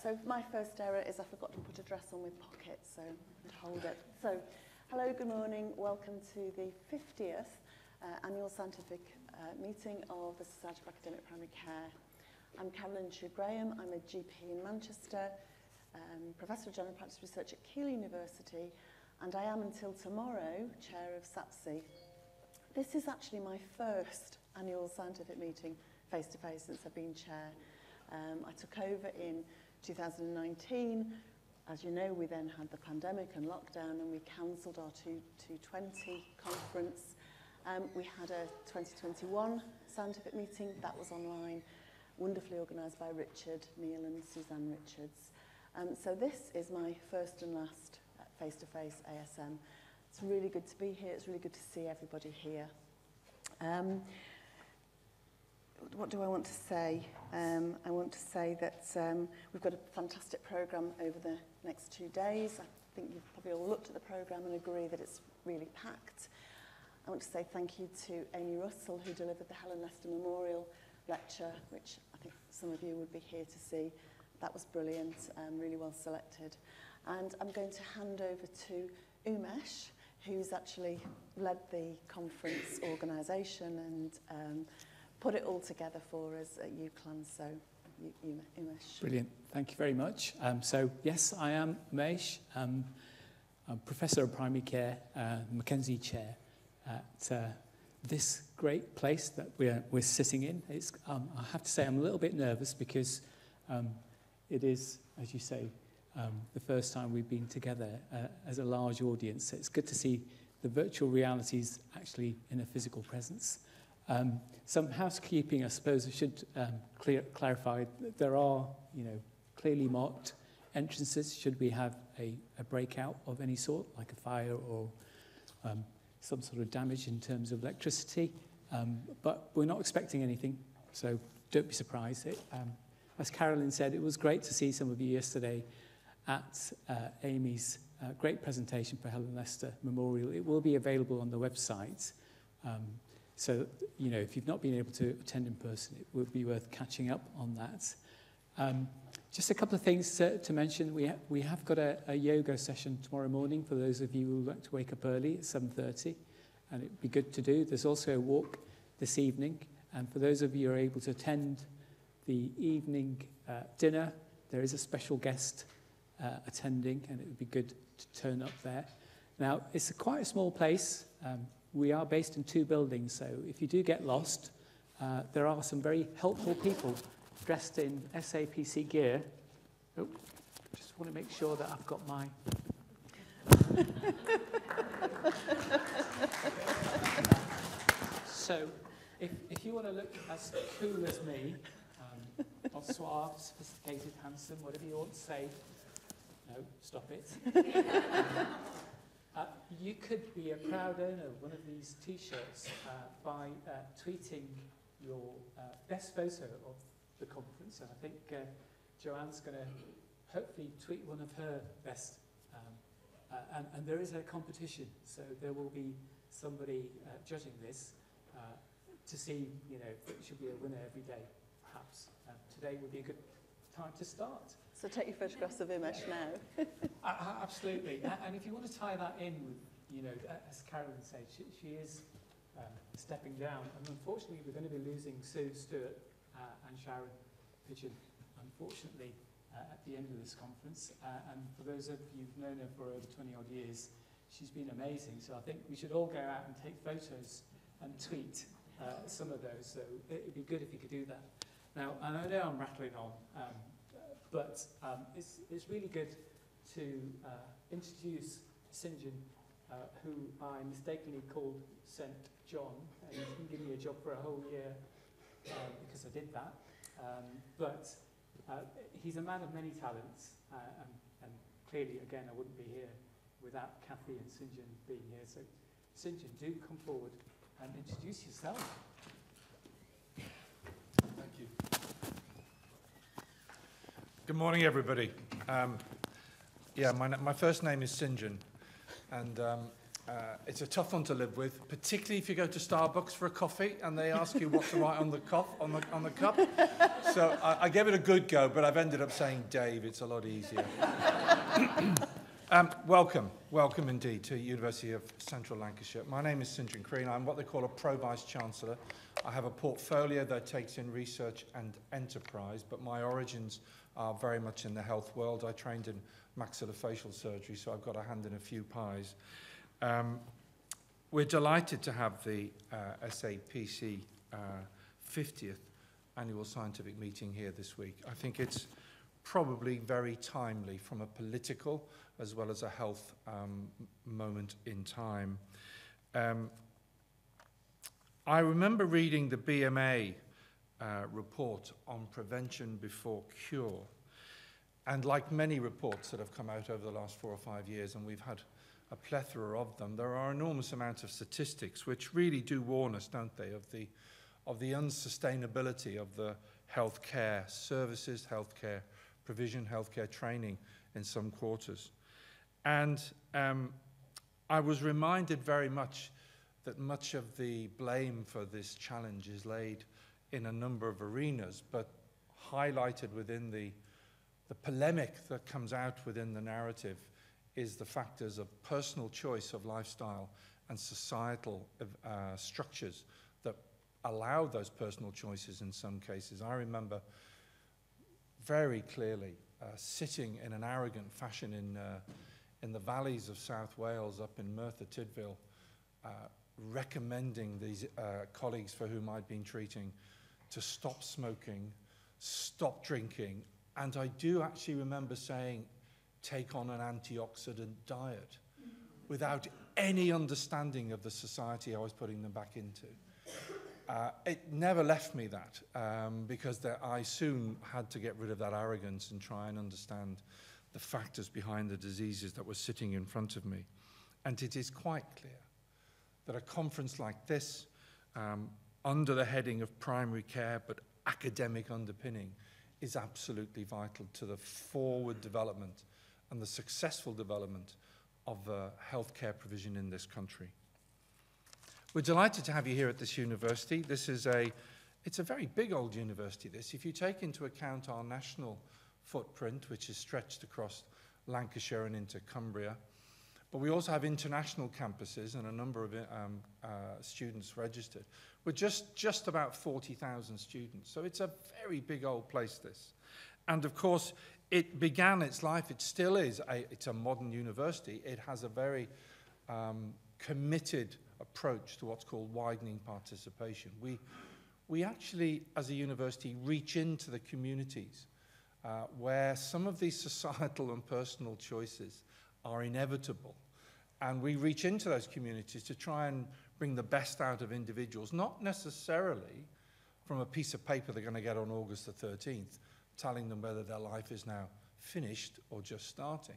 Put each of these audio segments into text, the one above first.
So my first error is I forgot to put a dress on with pockets, so hold it. So, hello, good morning. Welcome to the 50th annual scientific meeting of the Society for Academic Primary Care. I'm Carolyn Graham. I'm a GP in Manchester, Professor of General Practice Research at Keele University, and I am until tomorrow Chair of SAPSI. This is actually my first annual scientific meeting face-to-face since I've been Chair. I took over in 2019. As you know, we then had the pandemic and lockdown, and we cancelled our 220 conference. We had a 2021 scientific meeting that was online, wonderfully organised by Richard, Neil and Suzanne Richards. So this is my first and last face-to-face ASM. It's really good to be here. It's really good to see everybody here. What do I want to say? I want to say that we've got a fantastic programme over the next 2 days. I think you've probably all looked at the programme and agree that it's really packed. I want to say thank you to Amy Russell, who delivered the Helen Lester Memorial Lecture, which I think some of you would be here to see. That was brilliant, really well selected. And I'm going to hand over to Umesh, who's actually led the conference organisation and put it all together for us at UCLan. So, Umesh. Brilliant. Thank you very much. So, yes, I am Umesh. I'm Professor of Primary Care, Mackenzie Chair at this great place that we're sitting in. It's, I have to say I'm a little bit nervous because it is, as you say, the first time we've been together as a large audience. So it's good to see the virtual realities actually in a physical presence. Some housekeeping, I suppose I should clarify. There are, clearly marked entrances should we have a breakout of any sort, like a fire or some sort of damage in terms of electricity. But we're not expecting anything, so don't be surprised. As Carolyn said, it was great to see some of you yesterday at Amy's great presentation for Helen Lester Memorial. It will be available on the website. So, if you've not been able to attend in person, it would be worth catching up on that. Just a couple of things to mention. We have got a yoga session tomorrow morning for those of you who like to wake up early at 7:30, and it'd be good to do. There's also a walk this evening, and for those of you who are able to attend the evening dinner, there is a special guest attending, and it would be good to turn up there. Now, it's quite a small place. We are based in 2 buildings, so if you do get lost, there are some very helpful people dressed in SAPC gear. Oh, just want to make sure that I've got my... So, if you want to look as cool as me, or suave, sophisticated, handsome, whatever you want to say, no, stop it. You could be a proud owner of one of these T-shirts by tweeting your best photo of the conference. And I think Joanne's going to hopefully tweet one of her best. And there is a competition, so there will be somebody judging this to see, if it should be a winner every day, perhaps. Today would be a good time to start. So take your photographs of Umesh now. Absolutely. And if you want to tie that in with, as Carolyn said, she is stepping down. And unfortunately, we're going to be losing Sue Stewart and Sharon Pigeon, unfortunately, at the end of this conference. And for those of you who've known her for over 20-odd years, she's been amazing. So I think we should all go out and take photos and tweet some of those. So it would be good if you could do that. Now, and I know I'm rattling on, but it's really good to introduce St John, who I mistakenly called St John, and he didn't give me a job for a whole year because I did that. But he's a man of many talents, and clearly, again, I wouldn't be here without Kathy and St John being here. So, St John, do come forward and introduce yourself. Thank you. Good morning, everybody. My first name is St John, and It's a tough one to live with, particularly if you go to Starbucks for a coffee and they ask you what to write on the cup. So I gave it a good go, but I've ended up saying Dave. It's a lot easier. Welcome indeed to University of Central Lancashire. My name is Sinjin Crean. I'm what they call a Pro Vice Chancellor. I have a portfolio that takes in research and enterprise, but my origins are very much in the health world. I trained in maxillofacial surgery, so I've got a hand in a few pies. We're delighted to have the SAPC 50th Annual Scientific Meeting here this week. I think it's probably very timely from a political as well as a health moment in time. I remember reading the BMA report on prevention before cure. And like many reports that have come out over the last 4 or 5 years, and we've had a plethora of them, there are enormous amounts of statistics which really do warn us, don't they, of the unsustainability of the healthcare services, healthcare provision, healthcare training in some quarters. And I was reminded very much that much of the blame for this challenge is laid in a number of arenas, but highlighted within the polemic that comes out within the narrative is the factors of personal choice of lifestyle and societal structures that allow those personal choices in some cases. I remember very clearly sitting in an arrogant fashion in the valleys of South Wales up in Merthyr Tydfil, recommending these colleagues for whom I'd been treating to stop smoking, stop drinking, and I do actually remember saying, take on an antioxidant diet, without any understanding of the society I was putting them back into. It never left me that, because I soon had to get rid of that arrogance and try and understand the factors behind the diseases that were sitting in front of me. And it is quite clear that a conference like this, under the heading of primary care but academic underpinning, is absolutely vital to the forward development and the successful development of healthcare provision in this country. We're delighted to have you here at this university. It's a very big old university, this. If you take into account our national footprint, which is stretched across Lancashire and into Cumbria, but we also have international campuses and a number of students registered. We're just about 40,000 students, so it's a very big old place, this. And of course, it began its life, it still is, it's a modern university. It has a very committed approach to what's called widening participation. We actually, as a university, reach into the communities where some of these societal and personal choices are inevitable. And we reach into those communities to try and bring the best out of individuals, not necessarily from a piece of paper they're going to get on August the 13th, telling them whether their life is now finished or just starting,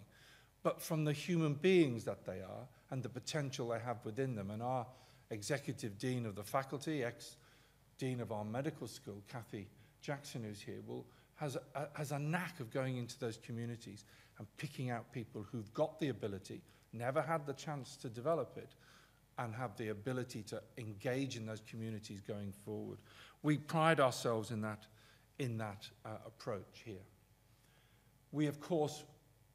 but from the human beings that they are and the potential they have within them. And our executive dean of the faculty, ex-dean of our medical school, Kathy Jackson, who's here, has a knack of going into those communities and picking out people who've got the ability, never had the chance to develop it, and have the ability to engage in those communities going forward. We pride ourselves in that approach here. We, of course,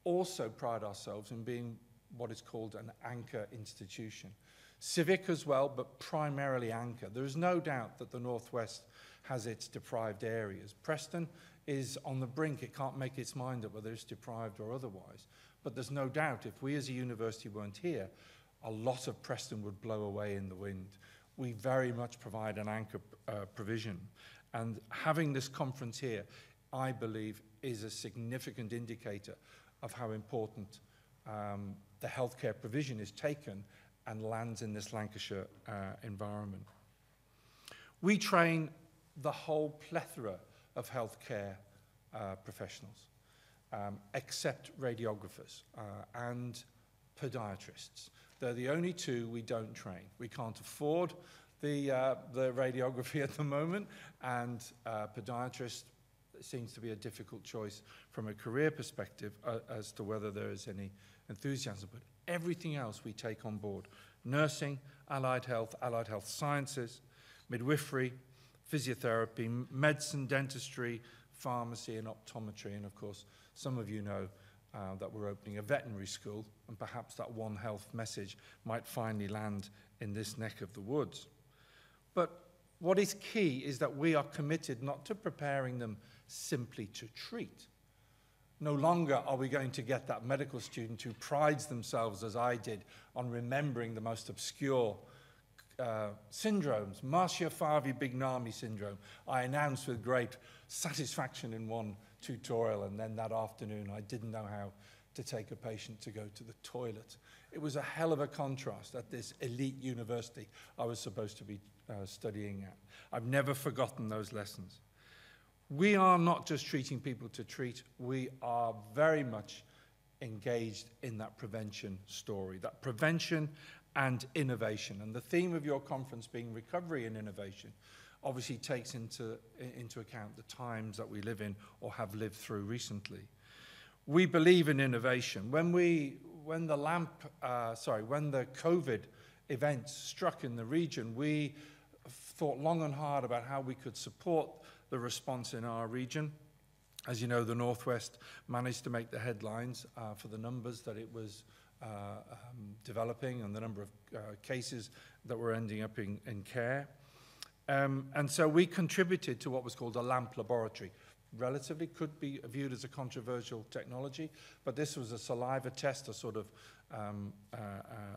also pride ourselves in being what is called an anchor institution. Civic as well, but primarily anchor. There is no doubt that the Northwest has its deprived areas. Preston is on the brink. It can't make its mind up whether it's deprived or otherwise. But there's no doubt if we as a university weren't here, a lot of Preston would blow away in the wind. We very much provide an anchor provision. And having this conference here, I believe, is a significant indicator of how important the healthcare provision is taken and lands in this Lancashire environment. We train the whole plethora of healthcare professionals, except radiographers and podiatrists. They're the only two we don't train. We can't afford the radiography at the moment, and podiatrists, seems to be a difficult choice from a career perspective as to whether there is any enthusiasm. But everything else we take on board: nursing, allied health sciences, midwifery, physiotherapy, medicine, dentistry, pharmacy and optometry. And of course, some of you know that we're opening a veterinary school, and perhaps that One Health message might finally land in this neck of the woods. But what is key is that we are committed not to preparing them simply to treat. No longer are we going to get that medical student who prides themselves, as I did, on remembering the most obscure syndromes. Marcia-Farvey-Bignami syndrome, I announced with great satisfaction in one tutorial, and then that afternoon I didn't know how to take a patient to go to the toilet. It was a hell of a contrast at this elite university I was supposed to be studying at. I've never forgotten those lessons. We are not just treating people to treat, we are very much engaged in that prevention story, that prevention and innovation. And the theme of your conference being recovery and innovation obviously takes into account the times that we live in or have lived through recently. We believe in innovation. When the COVID events struck in the region, we thought long and hard about how we could support the response in our region. As you know, the Northwest managed to make the headlines for the numbers that it was developing and the number of cases that were ending up in care. And so we contributed to what was called a LAMP laboratory. Relatively could be viewed as a controversial technology, but this was a saliva test, a sort of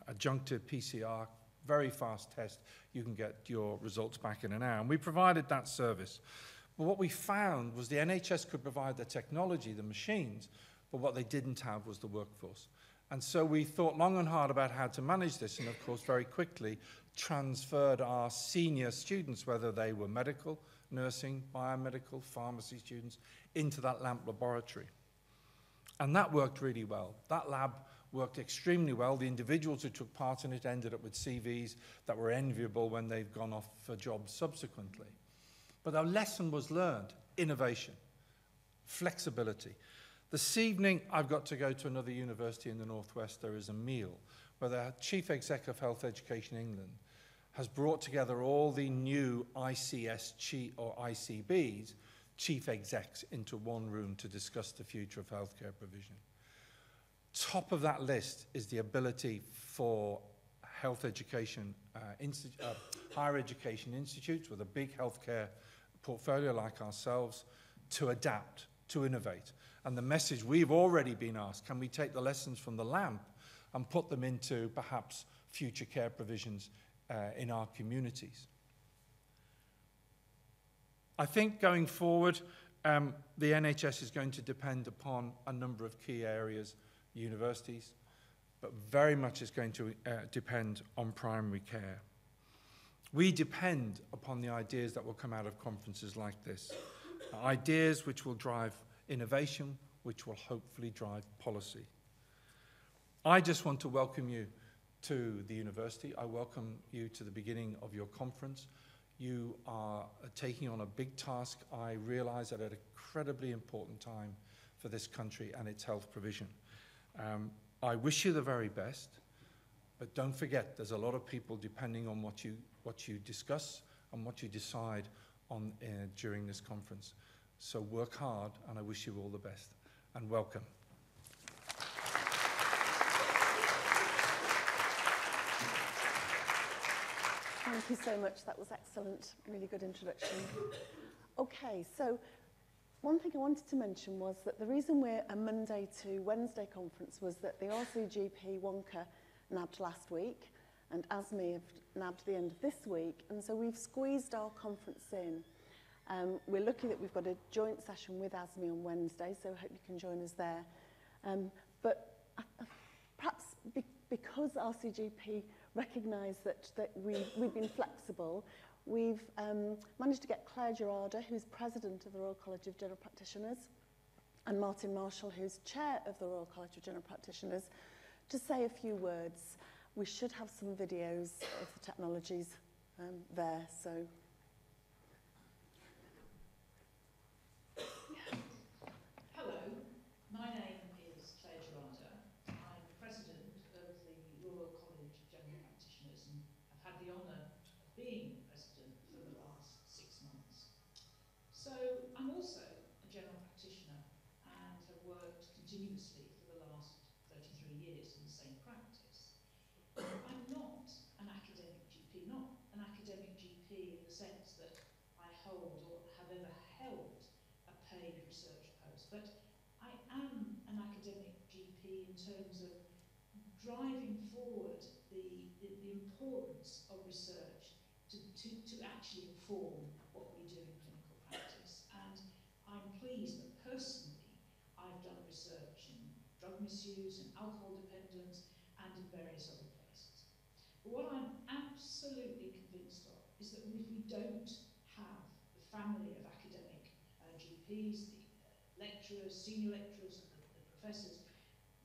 adjunctive PCR, very fast test. You can get your results back in an hour. And we provided that service. But what we found was the NHS could provide the technology, the machines, but what they didn't have was the workforce. And so we thought long and hard about how to manage this, and of course very quickly transferred our senior students, whether they were medical, nursing, biomedical, pharmacy students, into that LAMP laboratory. And that worked really well. That lab worked extremely well. The individuals who took part in it ended up with CVs that were enviable when they've gone off for jobs subsequently. But our lesson was learned: innovation, flexibility. This evening, I've got to go to another university in the Northwest. There is a meal where the Chief Exec of Health Education England has brought together all the new ICS or ICBs, chief execs, into one room to discuss the future of healthcare provision. Top of that list is the ability for health education, higher education institutes with a big healthcare portfolio like ourselves to adapt, to innovate. And the message we've already been asked: can we take the lessons from the LAMP and put them into perhaps future care provisions in our communities? I think going forward, the NHS is going to depend upon a number of key areas, universities, but very much is going to depend on primary care. We depend upon the ideas that will come out of conferences like this, ideas which will drive innovation, which will hopefully drive policy. I just want to welcome you to the university. I welcome you to the beginning of your conference. You are taking on a big task, I realize, at an incredibly important time for this country and its health provision. I wish you the very best, but don't forget there's a lot of people depending on what you discuss and what you decide on during this conference. So work hard, and I wish you all the best, and welcome. Thank you so much. That was excellent. Really good introduction. Okay, so one thing I wanted to mention was that the reason we're a Monday to Wednesday conference was that the RCGP Wonka nabbed last week, and ASME have nabbed the end of this week, and so we've squeezed our conference in. We're lucky that we've got a joint session with ASME on Wednesday, so I hope you can join us there. But perhaps because RCGP recognise that we've been flexible, we've managed to get Claire Gerarda, who's President of the Royal College of General Practitioners, and Martin Marshall, who's Chair of the Royal College of General Practitioners, to say a few words. We should have some videos of the technologies there, so... Yeah. continuously for the last 33 years in the same practice. I'm not an academic GP, not an academic GP in the sense that I hold or have ever held a paid research post, but I am an academic GP in terms of driving forward the importance of research to actually inform what we do in clinical practice. And I'm pleased that personally I've done research in drug misuse and alcohol dependence and in various other places. But what I'm absolutely convinced of is that if we don't have the family of academic GPs, the lecturers, senior lecturers and the professors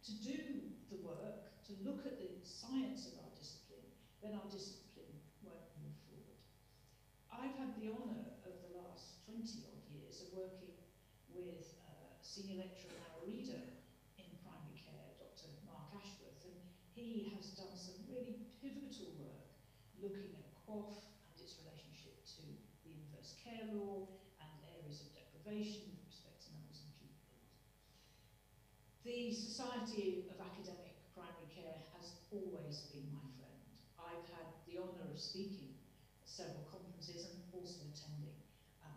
to do the work, to look at the science of our discipline, then our discipline won't move forward. I've had the honour of the last 20 odd years of working with senior lecturer and our reader in primary care, Dr. Mark Ashworth, and he has done some really pivotal work looking at QOF and its relationship to the inverse care law and areas of deprivation with respect to numbers of GPs. The Society of Academic Primary Care has always been my friend. I've had the honour of speaking at several conferences and also attending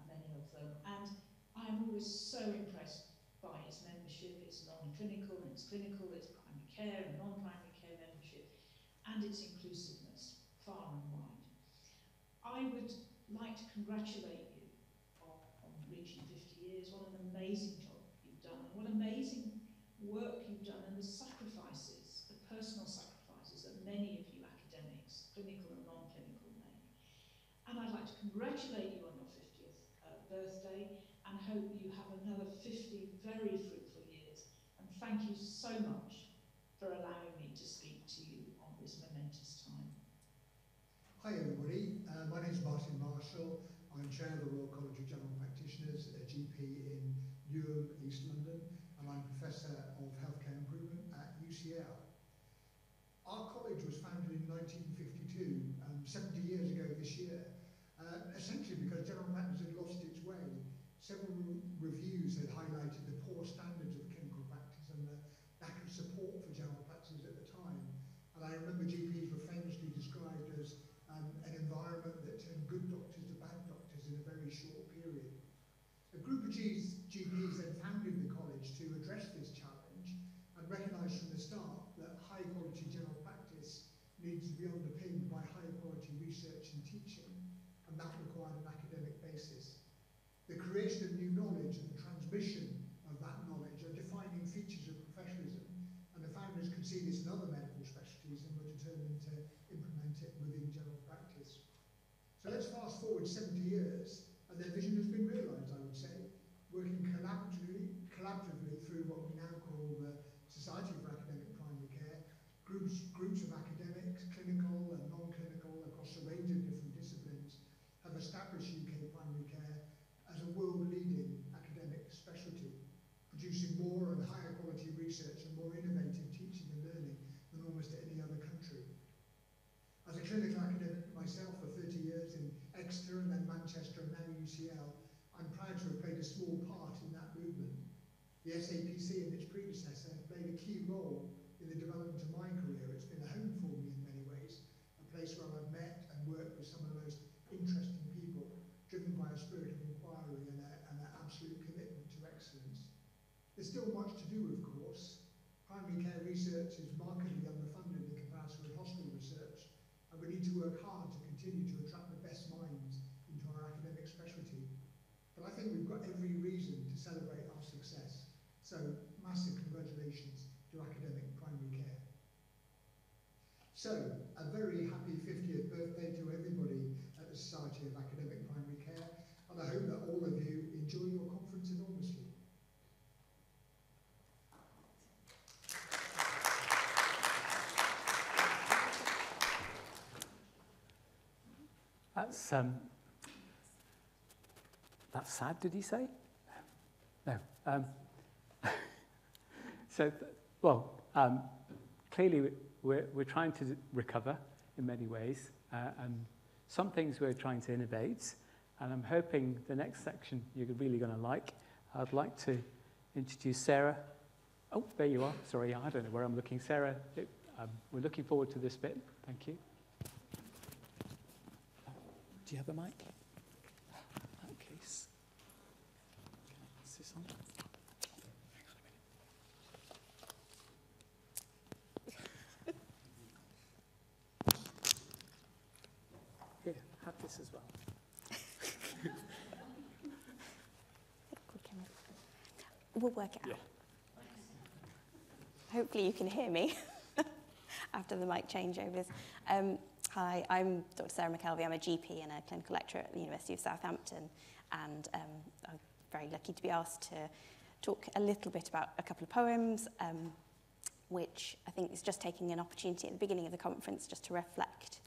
many of them, and I'm always so impressed by its membership, its non-clinical and its clinical, its primary care and non-primary care membership, and its inclusiveness, far and wide. I would like to congratulate you on reaching 50 years. What an amazing job you've done, and what amazing work you've done, and the sacrifices, the personal sacrifices that many of you academics, clinical and non-clinical, make. And I'd like to congratulate you on your 50th birthday, and hope you have another 50 very fruitful years. And thank you so much for allowing me to speak to you on this momentous time. Hi everybody, my name is Martin Marshall. I'm Chair of the Royal College of General Practitioners, a GP in Newham, East London, and I'm Professor of Healthcare Improvement at UCL. Our college was founded in 1952, 70 years ago this year, essentially because general practice had lost its way. Several reviews had highlighted the poor standards of clinical practice and the lack of support for general practices at the time. And I remember GPs were famously described as an environment that turned good doctors to bad doctors in a very short period. A group of GPs then founded the college to address this challenge and recognised from the start that high quality general practice needs to be underpinned by high quality research and teaching, and that required an academic basis. The creation of new knowledge and the transmission of that knowledge are defining features of professionalism, and the founders could see this in other medical specialties and were determined to implement it within general practice. So let's fast forward 70 years, and their vision has been realised, I would say, working collaboratively through what we now call the Society for Academic Primary Care. Groups of academics, clinical and non-clinical, across a range of different disciplines, have established UK primary care as a world-leading academic specialty, producing more and higher quality research and more innovative teaching and learning than almost any other country. As a clinical academic myself for 30 years in Exeter and then Manchester and now UCL, I'm proud to have played a small part in that movement. The SAPC and its predecessor have played a key role in the development of my career. It's been a home for me in many ways, a place where I've met and worked with some of the most interesting people, driven by a spirit of inquiry and an absolute commitment to excellence. There's still much to do, of course. Primary care research is markedly underfunded in comparison with hospital research, and we need to work hard to continue to attract the best minds into our academic specialty. But I think we've got every reason to celebrate our success. So, massive congratulations to academic primary care. So, a very happy 50th birthday to everybody at the Society of Academic Primary Care, and I hope that all of you enjoy your conference enormously. That's sad, did he say? No. Clearly we're trying to recover in many ways, and some things we're trying to innovate, and I'm hoping the next section you're really going to like. I'd like to introduce Sarah Oh, there you are. Sorry, I don't know where I'm looking. Sarah, we're looking forward to this bit. Thank you. Do you have a mic? In that case. Is this on? Hang on a minute. Here, have this as well. We'll work it out. Yeah. Hopefully you can hear me after the mic changeovers. Hi, I'm Dr. Sarah McKelvey. I'm a GP and a clinical lecturer at the University of Southampton, and I'm very lucky to be asked to talk a little bit about a couple of poems, which I think is just taking an opportunity at the beginning of the conference just to reflect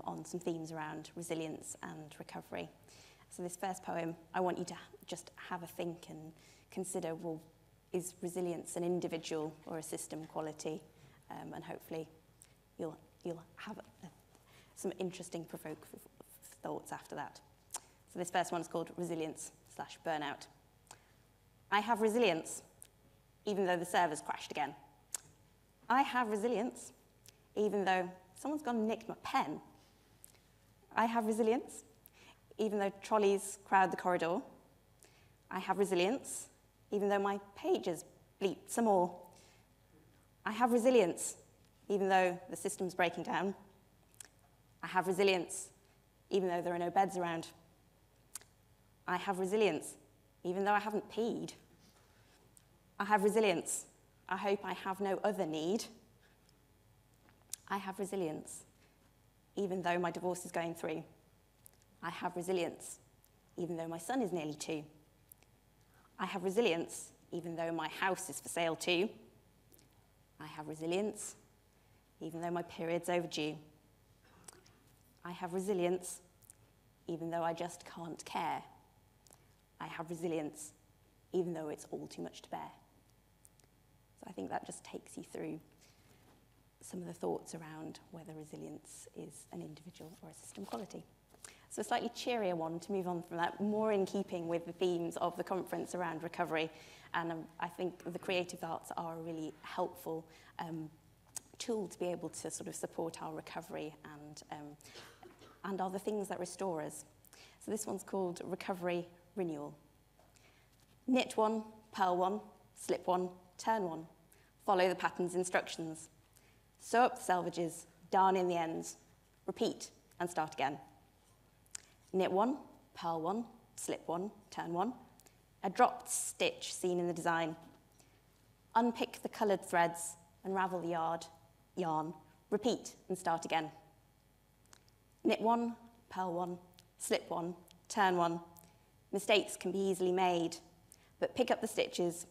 on some themes around resilience and recovery. So this first poem, I want you to just have a think and consider, well, is resilience an individual or a system quality? And hopefully you'll have some interesting provocative thoughts after that. So this first one's called Resilience/Burnout. I have resilience, even though the server's crashed again. I have resilience, even though someone's gone and nicked my pen. I have resilience, even though trolleys crowd the corridor. I have resilience, even though my page has bleeped some more. I have resilience, even though the system's breaking down. I have resilience, even though there are no beds around. I have resilience, even though I haven't peed. I have resilience. I hope I have no other need. I have resilience, even though my divorce is going through. I have resilience, even though my son is nearly 2. I have resilience, even though my house is for sale too. I have resilience, even though my period's overdue. I have resilience, even though I just can't care. I have resilience, even though it's all too much to bear. So I think that just takes you through some of the thoughts around whether resilience is an individual or a system quality. So a slightly cheerier one to move on from that, more in keeping with the themes of the conference around recovery. And I think the creative arts are a really helpful tool to be able to sort of support our recovery and are the things that restore us. So this one's called Recovery Renewal. Knit one, purl one, slip one, turn one. Follow the pattern's instructions. Sew up the selvages, darn in the ends. Repeat and start again. Knit one, purl one, slip one, turn one. A dropped stitch seen in the design. Unpick the coloured threads, unravel the yarn. Repeat and start again. Knit one, purl one, slip one, turn one. Mistakes can be easily made, but pick up the stitches,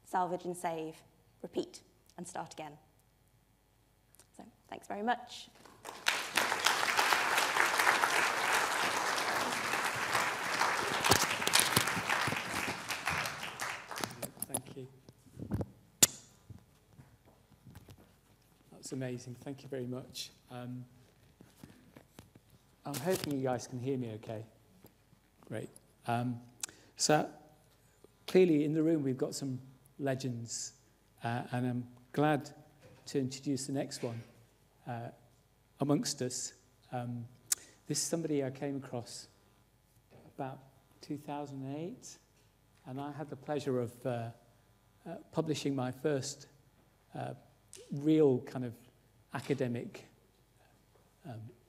salvage and save. Repeat and start again. So, thanks very much. That's amazing. Thank you very much. I'm hoping you guys can hear me okay. Great. So clearly in the room we've got some legends, and I'm glad to introduce the next one amongst us. This is somebody I came across about 2008, and I had the pleasure of publishing my first real kind of academic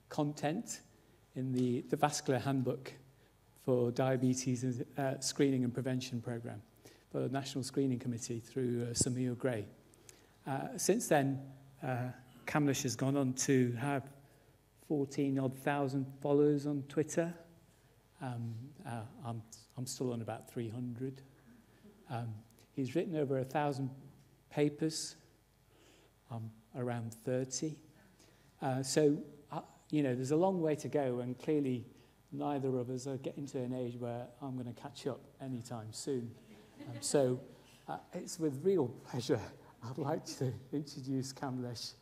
content in the Vascular Handbook for Diabetes Screening and Prevention Programme for the National Screening Committee through Samir Gray. Since then, Kamlesh has gone on to have 14-odd thousand followers on Twitter. I'm still on about 300. He's written over 1,000 papers. I'm around 30. You know, there's a long way to go, and clearly neither of us are getting to an age where I'm going to catch up anytime soon. It's with real pleasure I'd like to introduce Kamlesh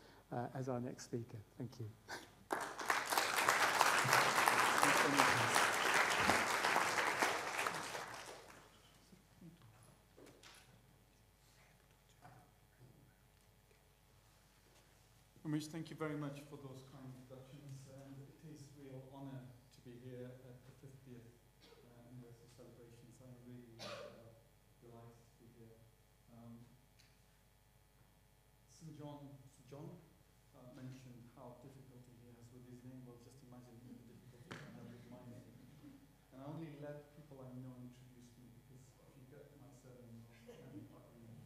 as our next speaker. Thank you. Ramesh, thank you very much for those kind introductions, and it is a real honour to be here at the 50th anniversary celebrations. I'm really delighted to be here. St. John mentioned how difficulty he has with his name. Well, just imagine the difficulty I have with my name. And I only let people I know introduce me, because if you get my surname wrong, it can be quite rude.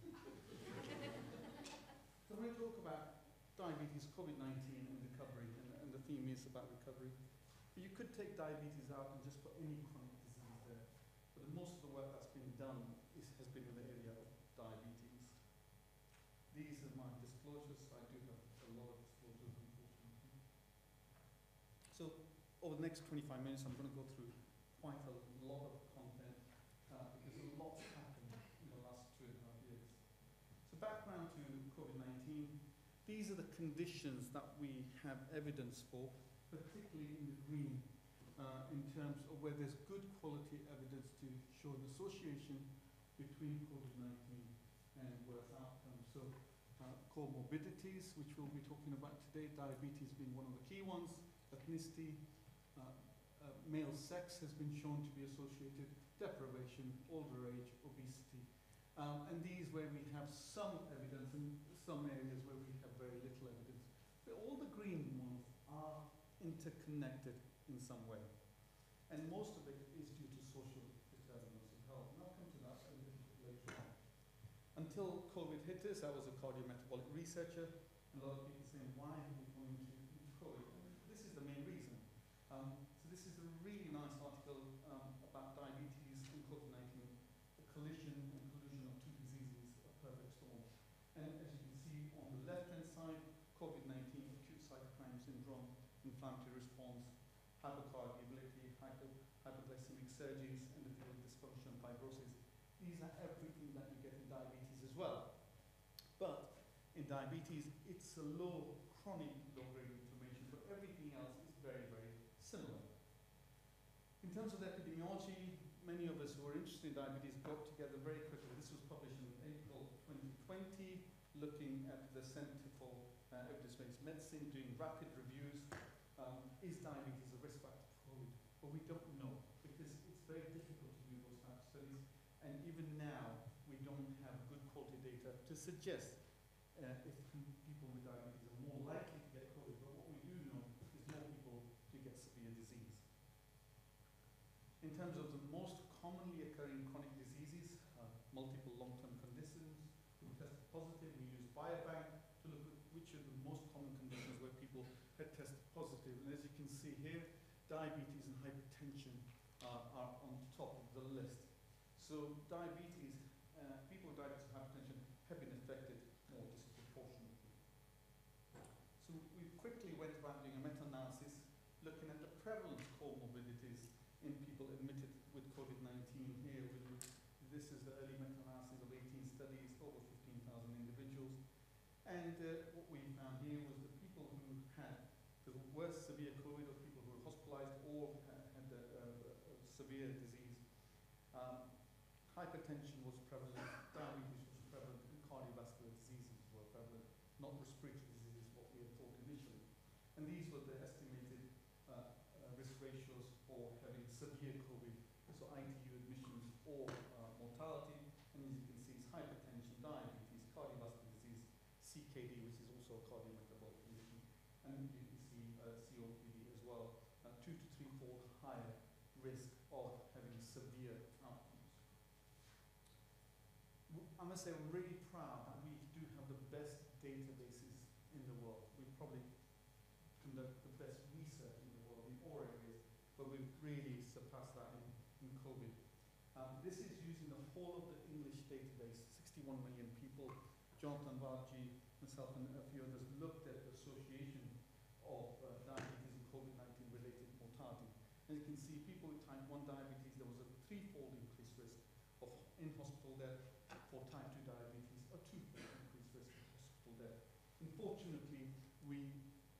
So I'm going to talk about diabetes, COVID-19 and recovery, and the theme is about recovery. But you could take diabetes out and just put any chronic disease there. But most of the work that's been done has been in the area of diabetes. These are my disclosures. I do have a lot of disclosures, unfortunately. So over the next 25 minutes, I'm going to go through quite a lot of content because a lot's happened in the last 2.5 years. So background to COVID-19. These are the conditions that we have evidence for, particularly in the green, in terms of where there's good quality evidence to show an association between COVID-19 and worse outcomes. So comorbidities, which we'll be talking about today, diabetes being one of the key ones, ethnicity, male sex has been shown to be associated, deprivation, older age, obesity. And these where we have some evidence, and some areas where we have very little evidence. But all the green ones are interconnected in some way. And most of it is due to social determinants of health. And I'll come to that a little bit later on. Until COVID hit us, I was a cardiometabolic researcher. And a lot of people saying, why have you gone into COVID? And this is the main reason. So this is a really nice article about diabetes and COVID-19, a collision and collusion of two diseases, a perfect storm. And as you can see on the left-hand side, COVID-19, acute cytokine syndrome, inflammatory response, hypercoagulability, hypoglycemic surges, endothelial dysfunction, fibrosis. These are everything that you get in diabetes as well. But in diabetes, it's a low, chronic low-grade inflammation, but everything else is very, very similar. In terms of the epidemiology, many of us who are interested in diabetes got together very quickly. This was published in April 2020, looking at the Center for Evidence-Based Medicine, doing rapid reviews. Is diabetes a risk factor for COVID? But we don't know, because it's very difficult to do those types of studies. And even now, we don't have good quality data to suggest if people with diabetes are more likely to get COVID. But what we do know is more people do get severe disease. In terms of the most commonly occurring chronic diseases, multiple long-term conditions, we tested positive. We use biobank to look at which are the most common conditions where people had tested positive. And as you can see here, diabetes and hypertension are on top of the list. So diabetes, people with diabetes and hypertension have been affected more disproportionately. So we quickly went about doing a meta-analysis looking at the prevalent comorbidities in people admitted with COVID-19 here. This is the early meta-analysis of 18 studies, over 15,000 individuals. And what we found here was the people who had the worst severe COVID, or people who were hospitalized or had severe disease. Hypertension was prevalent, diabetes was prevalent, and cardiovascular diseases were prevalent, not respiratory diseases, what we had thought initially. And these were the estimated risk ratios for having severe COVID, so ITU admissions or mortality. And as you can see, it's hypertension, diabetes, cardiovascular disease, CKD, which is also a cardiometabolic condition, and you can see COPD as well, 2 to 3-fold higher risk of having severe outcomes. I must say, we're really proud that we do have the best databases in the world. We probably conduct the best research in the world in all areas, but we've really surpassed that in COVID. This is using the whole of the English database, 61 million people. Jonathan Varji, myself, and a few others looked at the association of diabetes and COVID-19 related mortality. And you can see people with type 1 diabetes, there was a 3-fold increased risk of in-hospital death. For type 2 diabetes, a 2-fold increased risk of hospital death. Unfortunately, we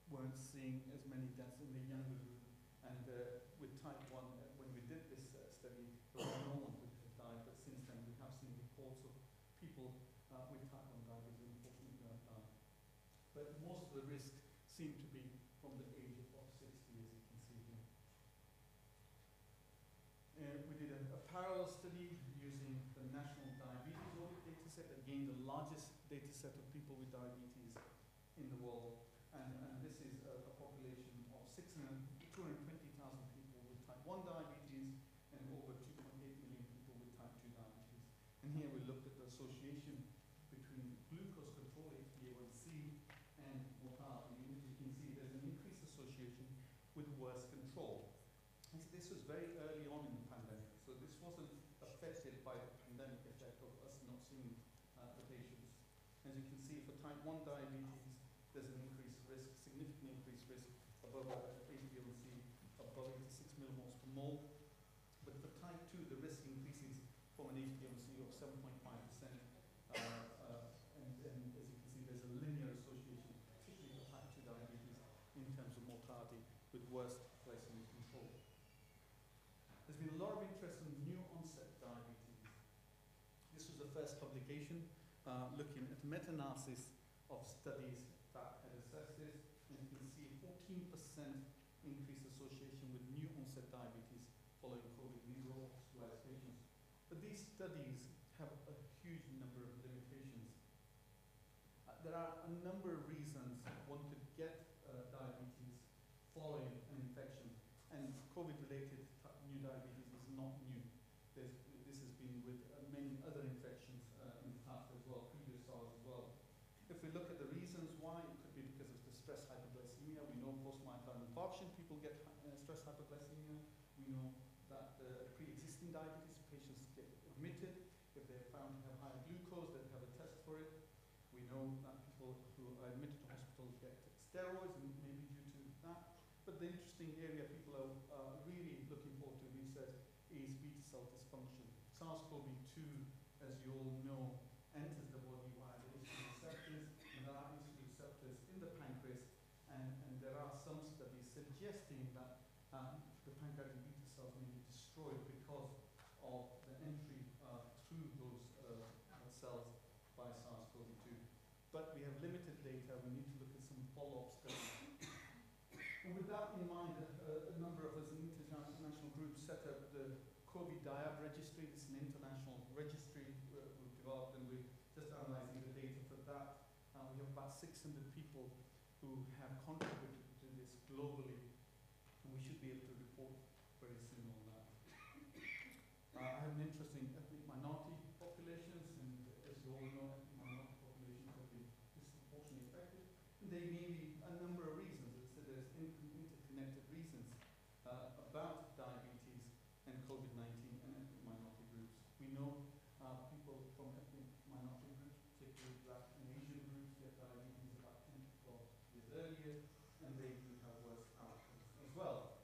weren't seeing as many deaths in the younger group. And with type 1, when we did this study, there was no one who had died. But since then, we have seen reports of people with type 1 diabetes, unfortunately, who have died. But most most of the risk seem to be from the age of 60, as you can see here. We did a parallel study using the National Diabetes Audit data set, again the largest data set of people with diabetes in the world, and this is a population of 220,000 people with type 1 diabetes and over 2.8 million people with type 2 diabetes. And here we looked at the association between glucose control, HbA1c, and mortality. And as you can see, there's an increased association with worse control. And this was very early on in the pandemic, so this wasn't affected by the pandemic effect of us not seeing the patients. As you can see, for type 1 diabetes, there's an increased risk, significantly increased risk above HbA1c, above 86 millimoles per mole. But for type 2, the risk increases from an HbA1c of 7.5%. And as you can see, there's a linear association, particularly for type 2 diabetes, in terms of mortality with worse glycemic control. There's been a lot of interest in new onset diabetes. This was the first publication looking at meta-analysis of studies that had assessed this, and you can see 14% increased association with new onset diabetes following COVID. These are all hospitalized patients. But these studies have a huge number of limitations. There are a number of reasons one could get diabetes following an infection, and COVID-related new diabetes is not new. This has been with many other infections in the past as well, previous SARS as well. If we look at the reasons why, it could be because of the stress hypoglycemia. We know post-myocardial infarction people get stress hypoglycemia. We know that pre-existing diabetes patients get admitted. If they're found to have high glucose, they have a test for it. We know that people who are admitted to hospital get steroids, and maybe due to that. But the interesting area people are really looking forward to research is beta cell dysfunction. SARS-CoV-2, as you all know, enters the body via the insulin receptors, and there are insulin receptors in the pancreas, and there are some studies suggesting that the pancreatic beta cells may be destroyed because of the entry through those cells by SARS-CoV-2. But we have limited data. We need to look at some follow-up studies. And with that in mind, a number of us in international groups set up the COVID-Diab registry. This is an international registry we've developed, and we're just analyzing the data for that. We have about 600 people who have contributed to this globally, and we should be able to report very soon on that. I have an interest in ethnic minority populations, and as you all know, ethnic minority populations have been disproportionately affected. And they may be a number of reasons. So there's interconnected reasons about diabetes and COVID-19 and ethnic minority groups. We know people from ethnic minority groups, particularly Black and Asian groups, get diabetes about 10 to 12 years earlier, and they do have worse outcomes as well.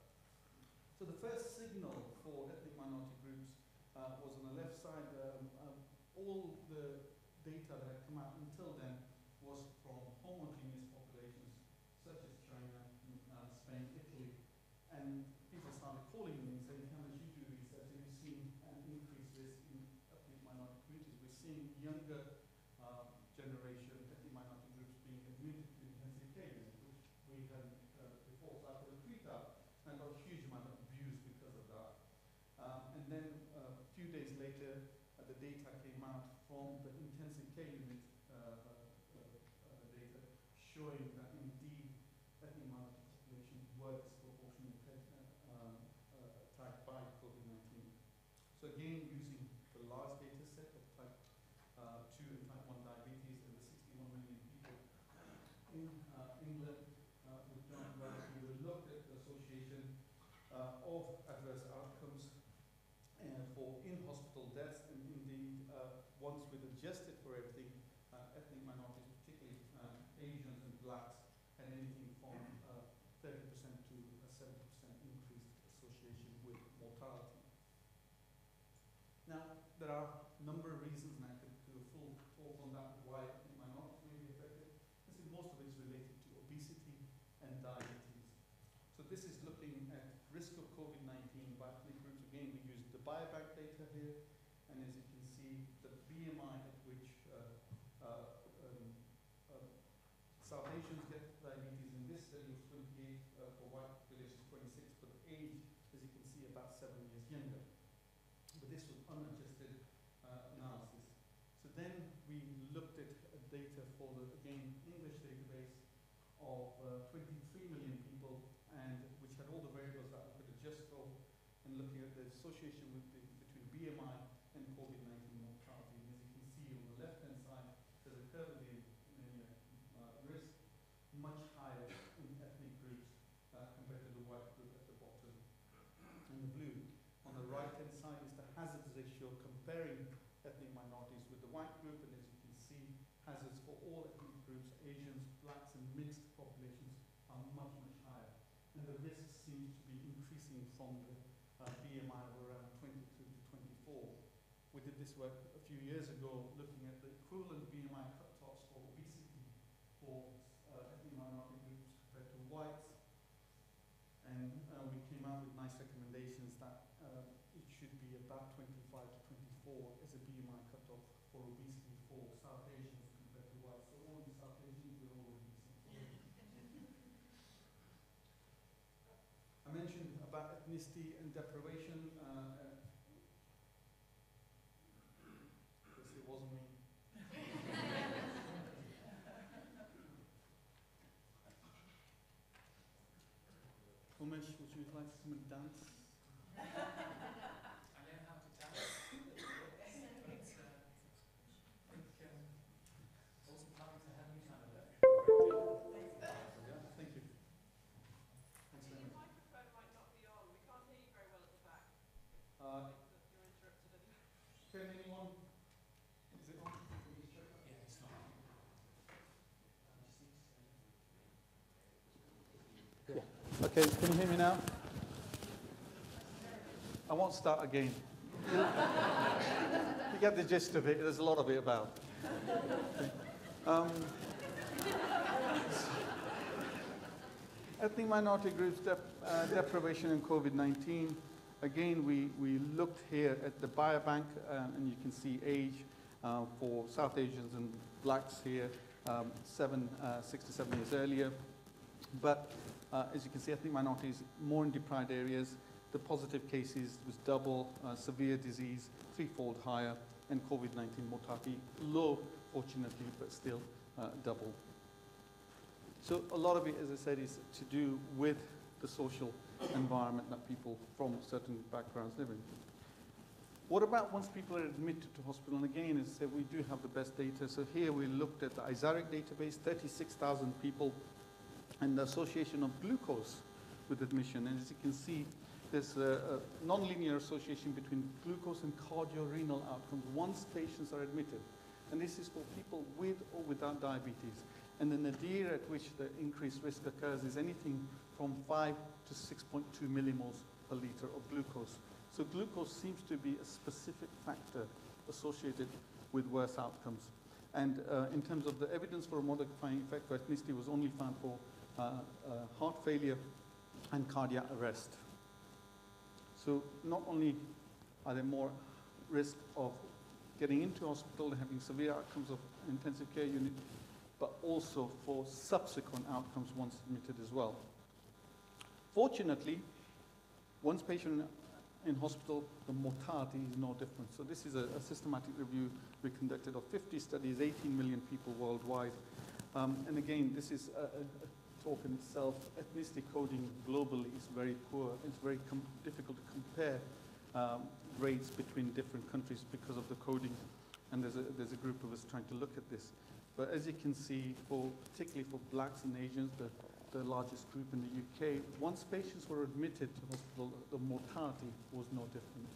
So the first signal for ethnic minority groups was on the left side. All the data that had come out until then was from homogeneous populations such as China, Spain, Italy, and people started calling me and saying, "How much you do research? Have you seen an increased risk in ethnic minority communities?" We're seeing younger generation ethnic minority groups being admitted to intensive care units, which we hadn't before. So I put a tweet out, and I got a huge amount of views because of that. And then a few days later, the data came out from the intensive care unit data showing that indeed ethnic minority populations were disproportionately attacked by COVID-19. So again, using the large data set of type 2 and type 1 diabetes and the 61 million people in England with John Glasgow, we looked at the association of adverse outcomes for in-hospital deaths, and indeed, once we'd adjusted for everything, ethnic minorities, particularly Asians and Blacks, had anything from 30% to a 70% increased association with mortality. Now, there are a number of reasons, and I could do a full talk on that, why ethnic minorities may be affected. I think most of it is related to obesity and diabetes. So this is looking at risk of COVID-19 by ethnic groups. Again, we used the biobank data here, and as you can see, the BMI at which South Asians get diabetes in this study was 28, for white population 26, but the age, as you can see, about 7 years younger. But this was unadjusted analysis. So then we looked at data for the, again, English database of 23 million people, and which had all the variables that we could adjust for, and looking at the association between BMI and COVID-19 mortality. And as you can see on the left-hand side, there's a curve of the risk much higher in ethnic groups compared to the white group at the bottom in the blue. On the right-hand side is the hazard ratio comparing ethnic minorities with the white group, and as you can see, hazards for all ethnic groups, Asians, blacks, and mixed populations are much, much higher. And the risk seems to be increasing from the BMI of around 22 to 24. We did this work a few years ago looking at the equivalent BMI cutoffs for obesity for ethnic minority groups compared to whites. And we came out with nice recommendations that it should be about 25 to 24 as a BMI cutoff for obesity for South Asians compared to whites. So all the South Asians will all obese. I mentioned about ethnicity and deprivation. Guess it wasn't me. Umesh, would you like to dance? I learned how to dance. It's also coming to have me kind of Thank you. Thanks very much. Your microphone might not be on. We can't hear you very well at the back. Uh, You're interrupted anyway. Can anyone? Is it on? Yeah, it's not. Okay, can you hear me now? I won't start again. You get the gist of it. There's a lot of it about. Ethnic minority groups, deprivation and COVID-19. Again, we looked here at the biobank, and you can see age for South Asians and blacks here, 6 to 7 years earlier. But as you can see, ethnic minorities more in deprived areas. The positive cases was double, severe disease, threefold higher, and COVID-19 mortality low, fortunately, but still double. So a lot of it, as I said, is to do with the social environment that people from certain backgrounds live in. What about once people are admitted to hospital? And again, as I said, we do have the best data. So here we looked at the ISARIC database, 36,000 people, and the association of glucose with admission. And as you can see, there's a nonlinear association between glucose and cardiorenal outcomes once patients are admitted. And this is for people with or without diabetes. And the nadir at which the increased risk occurs is anything from 5 to 6.2 millimoles per liter of glucose. So glucose seems to be a specific factor associated with worse outcomes. And in terms of the evidence for a modifying effect for ethnicity was only found for heart failure and cardiac arrest. So not only are there more risk of getting into hospital and having severe outcomes of intensive care unit, but also for subsequent outcomes once admitted as well. Fortunately, once patient in hospital, the mortality is no different. So this is a systematic review we conducted of 50 studies, 18 million people worldwide. And again, this is a talk in itself. Ethnicity coding globally is very poor. It's very difficult to compare rates between different countries because of the coding. And there's a group of us trying to look at this. But as you can see, particularly for blacks and Asians, the largest group in the UK, once patients were admitted to hospital, the mortality was no different,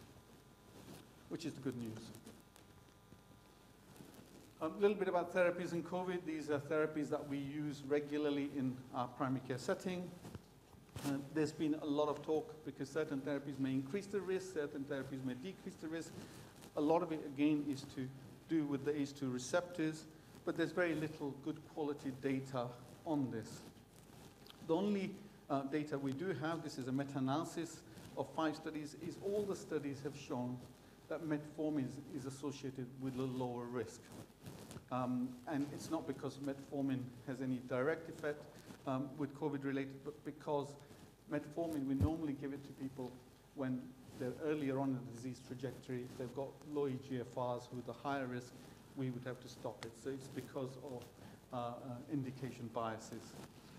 which is the good news. A little bit about therapies in COVID. These are therapies that we use regularly in our primary care setting. There's been a lot of talk because certain therapies may increase the risk, certain therapies may decrease the risk. A lot of it, again, is to do with the ACE2 receptors, but there's very little good quality data on this. The only data we do have, this is a meta-analysis of 5 studies, is all the studies have shown that metformin is associated with a lower risk. And it's not because metformin has any direct effect with COVID-related, but because metformin, we normally give it to people when they're earlier on in the disease trajectory. If they've got low eGFRs with a higher risk, we would have to stop it. So it's because of indication biases.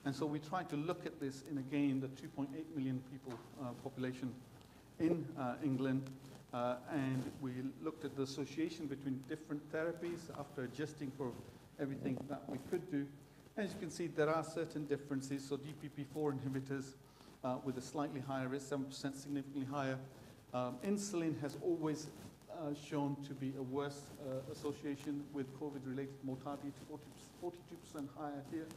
And so we try to look at this in, again, the 2.8 million people population in England. And we looked at the association between different therapies after adjusting for everything that we could do. As you can see, there are certain differences. So DPP-4 inhibitors with a slightly higher risk, 7% significantly higher. Insulin has always shown to be a worse association with COVID-related mortality, 42% higher here.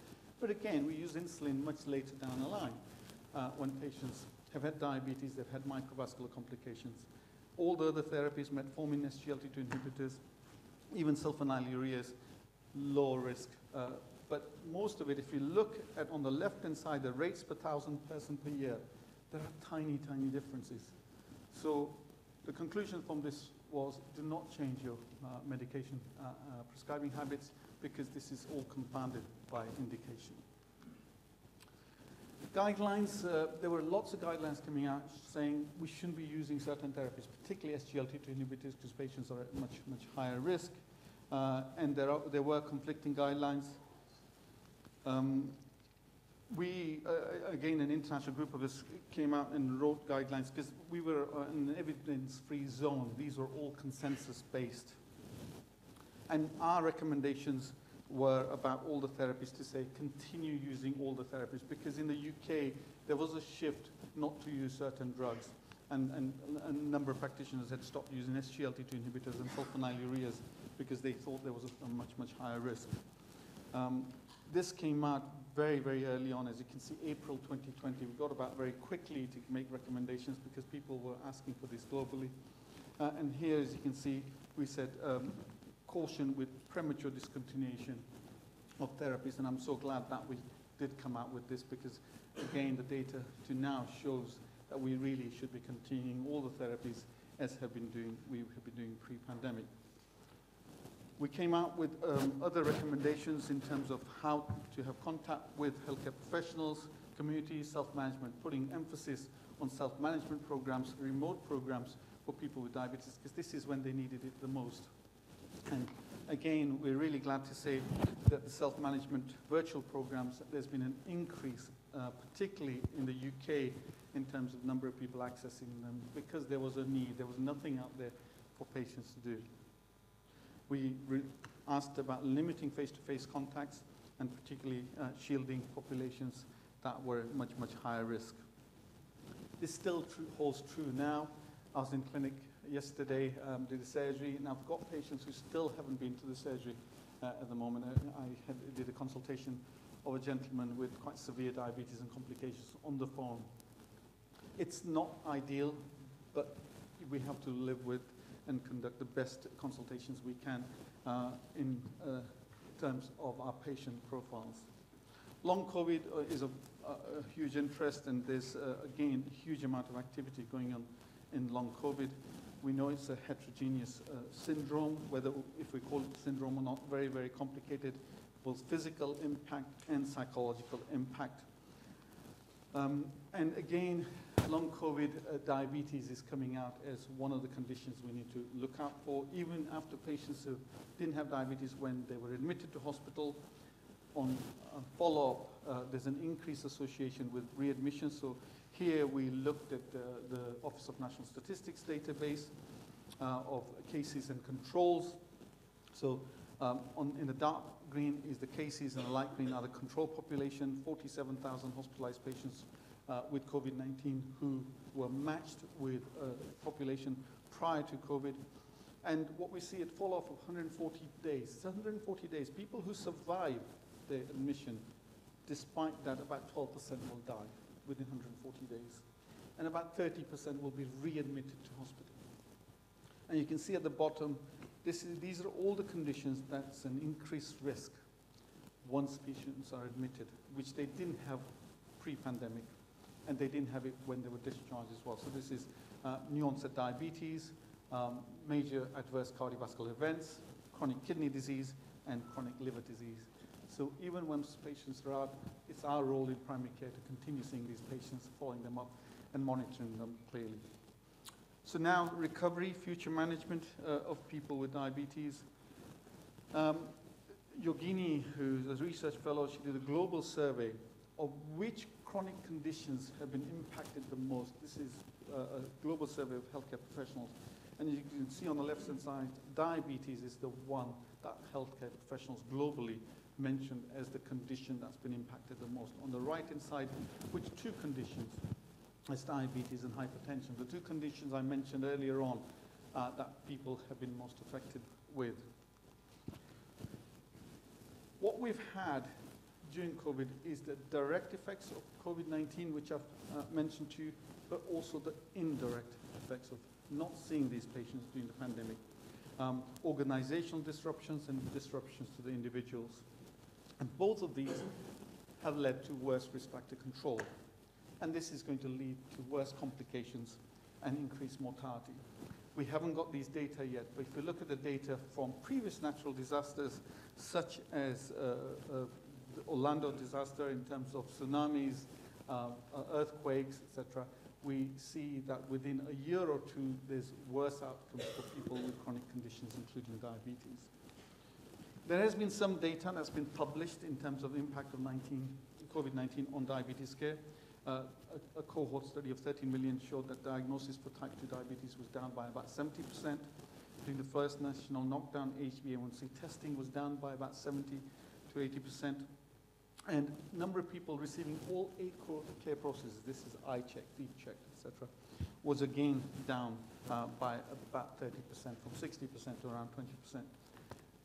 But again, we use insulin much later down the line when patients have had diabetes, they've had microvascular complications. All the other therapies, metformin, SGLT2 inhibitors, even sulfonylureas, low risk. But most of it, if you look at on the left-hand side, the rates per 1,000 person per year, there are tiny, tiny differences. So the conclusion from this was, do not change your medication prescribing habits, because this is all compounded by indication. Guidelines, there were lots of guidelines coming out saying we shouldn't be using certain therapies, particularly SGLT2 inhibitors, because patients are at much, much higher risk. And there were conflicting guidelines. We, again, an international group of us came out and wrote guidelines because we were in an evidence-free zone. These were all consensus-based. And our recommendations were about all the therapies to say continue using all the therapies, because in the UK there was a shift not to use certain drugs, and a number of practitioners had stopped using SGLT2 inhibitors and sulfonylureas because they thought there was a much, much higher risk. This came out very, very early on. As you can see, April 2020, we got about very quickly to make recommendations because people were asking for this globally. And here, as you can see, we said caution with premature discontinuation of therapies, and I'm so glad that we did come out with this, because again, the data to now shows that we really should be continuing all the therapies as we have been doing pre-pandemic. We came out with other recommendations in terms of how to have contact with healthcare professionals, community, self-management, putting emphasis on self-management programs, remote programs for people with diabetes, because this is when they needed it the most. And again, we're really glad to say that the self-management virtual programs, there's been an increase, particularly in the UK, in terms of number of people accessing them, because there was a need. There was nothing out there for patients to do. We asked about limiting face-to-face contacts, and particularly shielding populations that were much, much higher risk. This still holds true now. I was in clinic yesterday, did a surgery, and I've got patients who still haven't been to the surgery at the moment. I did a consultation of a gentleman with quite severe diabetes and complications on the phone. It's not ideal, but we have to live with and conduct the best consultations we can in terms of our patient profiles. Long COVID is a huge interest, and there's, again, a huge amount of activity going on in long COVID. We know it's a heterogeneous syndrome, whether if we call it syndrome or not, very, very complicated, both physical impact and psychological impact. And again, long COVID diabetes is coming out as one of the conditions we need to look out for, even after patients who didn't have diabetes when they were admitted to hospital. On follow-up, there's an increased association with readmission. So here we looked at the Office of National Statistics database of cases and controls. So in the dark green is the cases, and the light green are the control population, 47,000 hospitalized patients with COVID-19 who were matched with population prior to COVID. And what we see at follow-up of 140 days, it's 140 days, people who survive their admission, despite that, about 12% will die within 140 days. And about 30% will be readmitted to hospital. And you can see at the bottom, these are all the conditions that's an increased risk once patients are admitted, which they didn't have pre-pandemic, and they didn't have it when they were discharged as well. So this is new onset diabetes, major adverse cardiovascular events, chronic kidney disease, and chronic liver disease. So even when patients are out, it's our role in primary care to continue seeing these patients, following them up, and monitoring them clearly. So now, recovery, future management of people with diabetes. Yogini, who's a research fellow, she did a global survey of which chronic conditions have been impacted the most. This is a global survey of healthcare professionals. And you can see on the left-hand side, diabetes is the one that healthcare professionals globally mentioned as the condition that's been impacted the most. On the right-hand side, which two conditions? It's diabetes and hypertension. The two conditions I mentioned earlier on that people have been most affected with. What we've had during COVID is the direct effects of COVID-19, which I've mentioned to you, but also the indirect effects of not seeing these patients during the pandemic. Organizational disruptions and disruptions to the individuals. And both of these have led to worse risk factor control. And this is going to lead to worse complications and increased mortality. We haven't got these data yet, but if you look at the data from previous natural disasters, such as the Orlando disaster in terms of tsunamis, earthquakes, etc., we see that within a year or two, there's worse outcomes for people with chronic conditions, including diabetes. There has been some data that's been published in terms of the impact of COVID-19 on diabetes care. A cohort study of 13 million showed that diagnosis for type 2 diabetes was down by about 70%. During the first national knockdown, HbA1c testing was down by about 70 to 80%. And number of people receiving all 8 core care processes, this is eye check, deep check, etc., was again down by about 30%, from 60% to around 20%.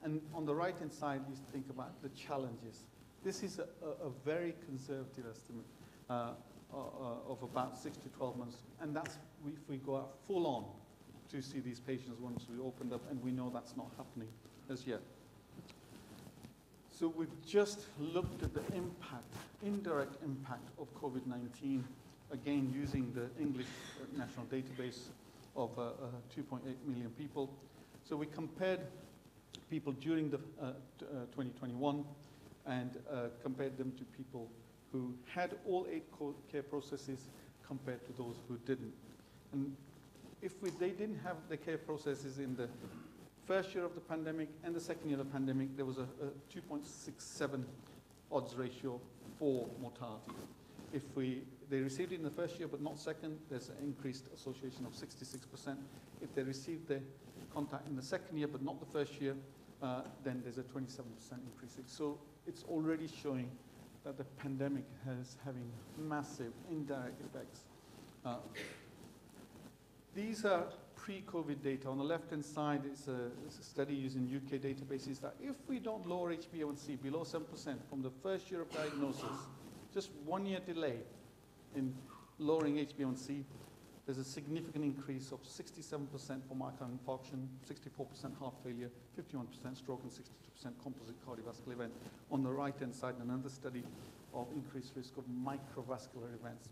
And on the right-hand side, you think about the challenges. This is a very conservative estimate of about 6 to 12 months. And that's if we go out full on to see these patients once we opened up, and we know that's not happening as yet. So we've just looked at the impact, indirect impact of COVID-19, again using the English national database of 2.8 million people. So we compared people during the 2021 and compared them to people who had all 8 care processes compared to those who didn't. And if they didn't have the care processes in the first year of the pandemic and the second year of the pandemic, there was a 2.67 odds ratio for mortality. If they received it in the first year but not second, there's an increased association of 66%. If they received the contact in the second year but not the first year, then there's a 27% increase. So it's already showing that the pandemic is having massive indirect effects. These are pre-COVID data. On the left-hand side, it's a study using UK databases that if we don't lower HbA1c below 7% from the first year of diagnosis, just 1 year delay in lowering HbA1c, there's a significant increase of 67% for myocardial infarction, 64% heart failure, 51% stroke, and 62% composite cardiovascular event. On the right-hand side, another study of increased risk of microvascular events.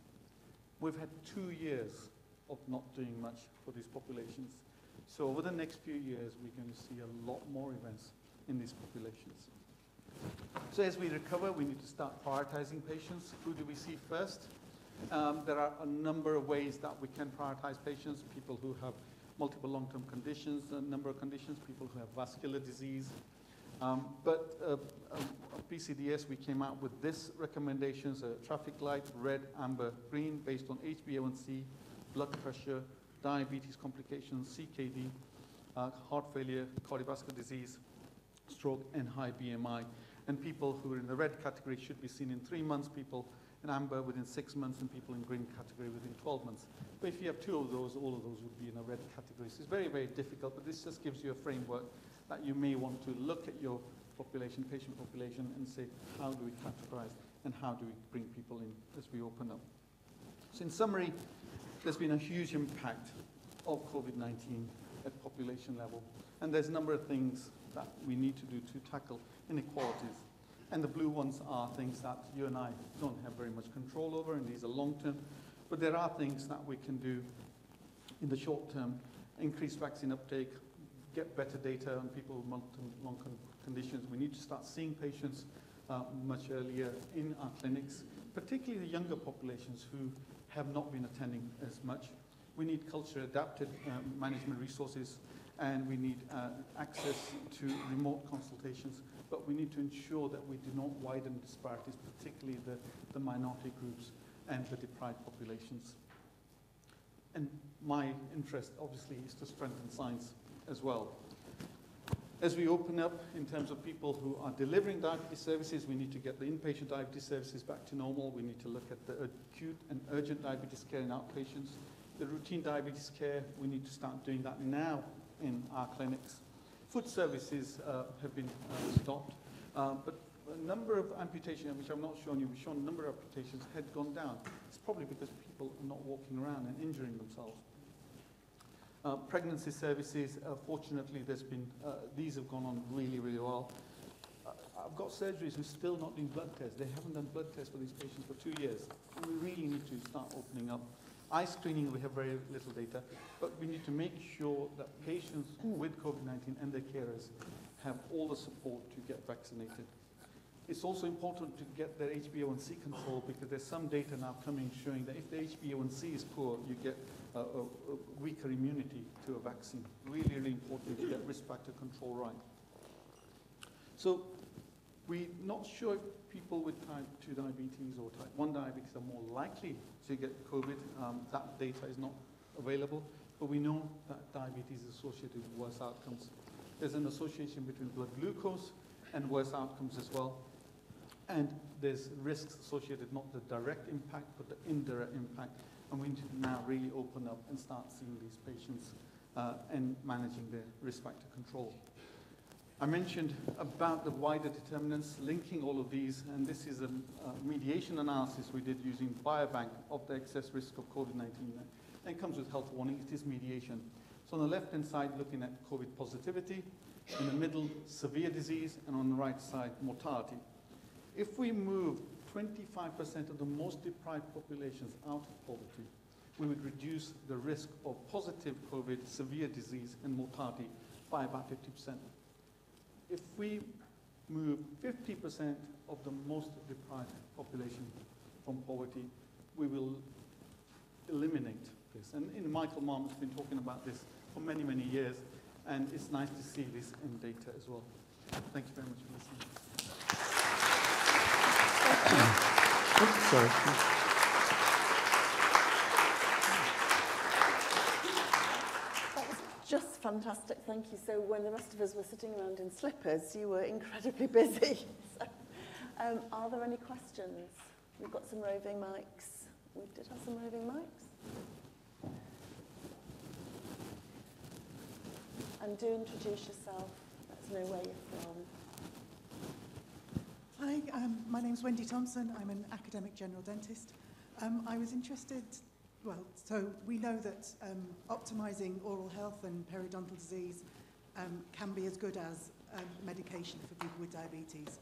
We've had 2 years of not doing much for these populations. So over the next few years, we're going to see a lot more events in these populations. So as we recover, we need to start prioritizing patients. Who do we see first? There are a number of ways that we can prioritize patients, people who have multiple long-term conditions, a number of conditions, people who have vascular disease. PCDS, we came out with this recommendations, a traffic light, red, amber, green, based on HbA1c, blood pressure, diabetes complications, CKD, heart failure, cardiovascular disease, stroke, and high BMI. And people who are in the red category should be seen in 3 months, people in amber within 6 months, and people in green category within 12 months. But if you have 2 of those, all of those would be in a red category. So it's very, very difficult, but this just gives you a framework that you may want to look at your population, patient population, and say, how do we categorize and how do we bring people in as we open up? So in summary, there's been a huge impact of COVID-19 at population level. And there's a number of things that we need to do to tackle inequalities. And the blue ones are things that you and I don't have very much control over, and these are long-term. But there are things that we can do in the short term: increase vaccine uptake, get better data on people with long-term conditions. We need to start seeing patients much earlier in our clinics, particularly the younger populations who have not been attending as much. We need culture-adapted management resources, and we need access to remote consultations, but we need to ensure that we do not widen disparities, particularly the minority groups and the deprived populations. And my interest, obviously, is to strengthen science as well. As we open up in terms of people who are delivering diabetes services, we need to get the inpatient diabetes services back to normal. We need to look at the acute and urgent diabetes care in outpatients. The routine diabetes care, we need to start doing that now in our clinics. Food services have been stopped, but a number of amputations, which I'm not showing you, we've shown a number of amputations had gone down. It's probably because people are not walking around and injuring themselves. Pregnancy services, fortunately, these have gone on really, really well. I've got surgeries who are still not doing blood tests. They haven't done blood tests for these patients for 2 years. And we really need to start opening up. Eye screening, we have very little data, but we need to make sure that patients with COVID-19 and their carers have all the support to get vaccinated. It's also important to get their HbA1c control, because there's some data now coming showing that if the HbA1c is poor, you get a weaker immunity to a vaccine. Really, really important to get risk factor control right. So we're not sure if people with type 2 diabetes or type 1 diabetes are more likely to get COVID. That data is not available, but we know that diabetes is associated with worse outcomes. There's an association between blood glucose and worse outcomes as well. And there's risks associated, not the direct impact, but the indirect impact. And we need to now really open up and start seeing these patients and managing their risk factor control. I mentioned about the wider determinants, linking all of these, and this is a mediation analysis we did using Biobank of the excess risk of COVID-19. And it comes with health warning, it is mediation. So on the left-hand side, looking at COVID positivity, in the middle, severe disease, and on the right side, mortality. If we move 25% of the most deprived populations out of poverty, we would reduce the risk of positive COVID, severe disease, and mortality by about 50%. If we move 50% of the most deprived population from poverty, we will eliminate this. And Michael Malm has been talking about this for many, many years, and it's nice to see this in data as well. Thank you very much for listening. Sorry. That was just fantastic, thank you. So when the rest of us were sitting around in slippers, you were incredibly busy. So, are there any questions? We've got some roving mics. We did have some roving mics. And do introduce yourself. Let us know where you're from. Hi, my name's Wendy Thompson. I'm an academic general dentist. I was interested, so we know that optimising oral health and periodontal disease can be as good as medication for people with diabetes.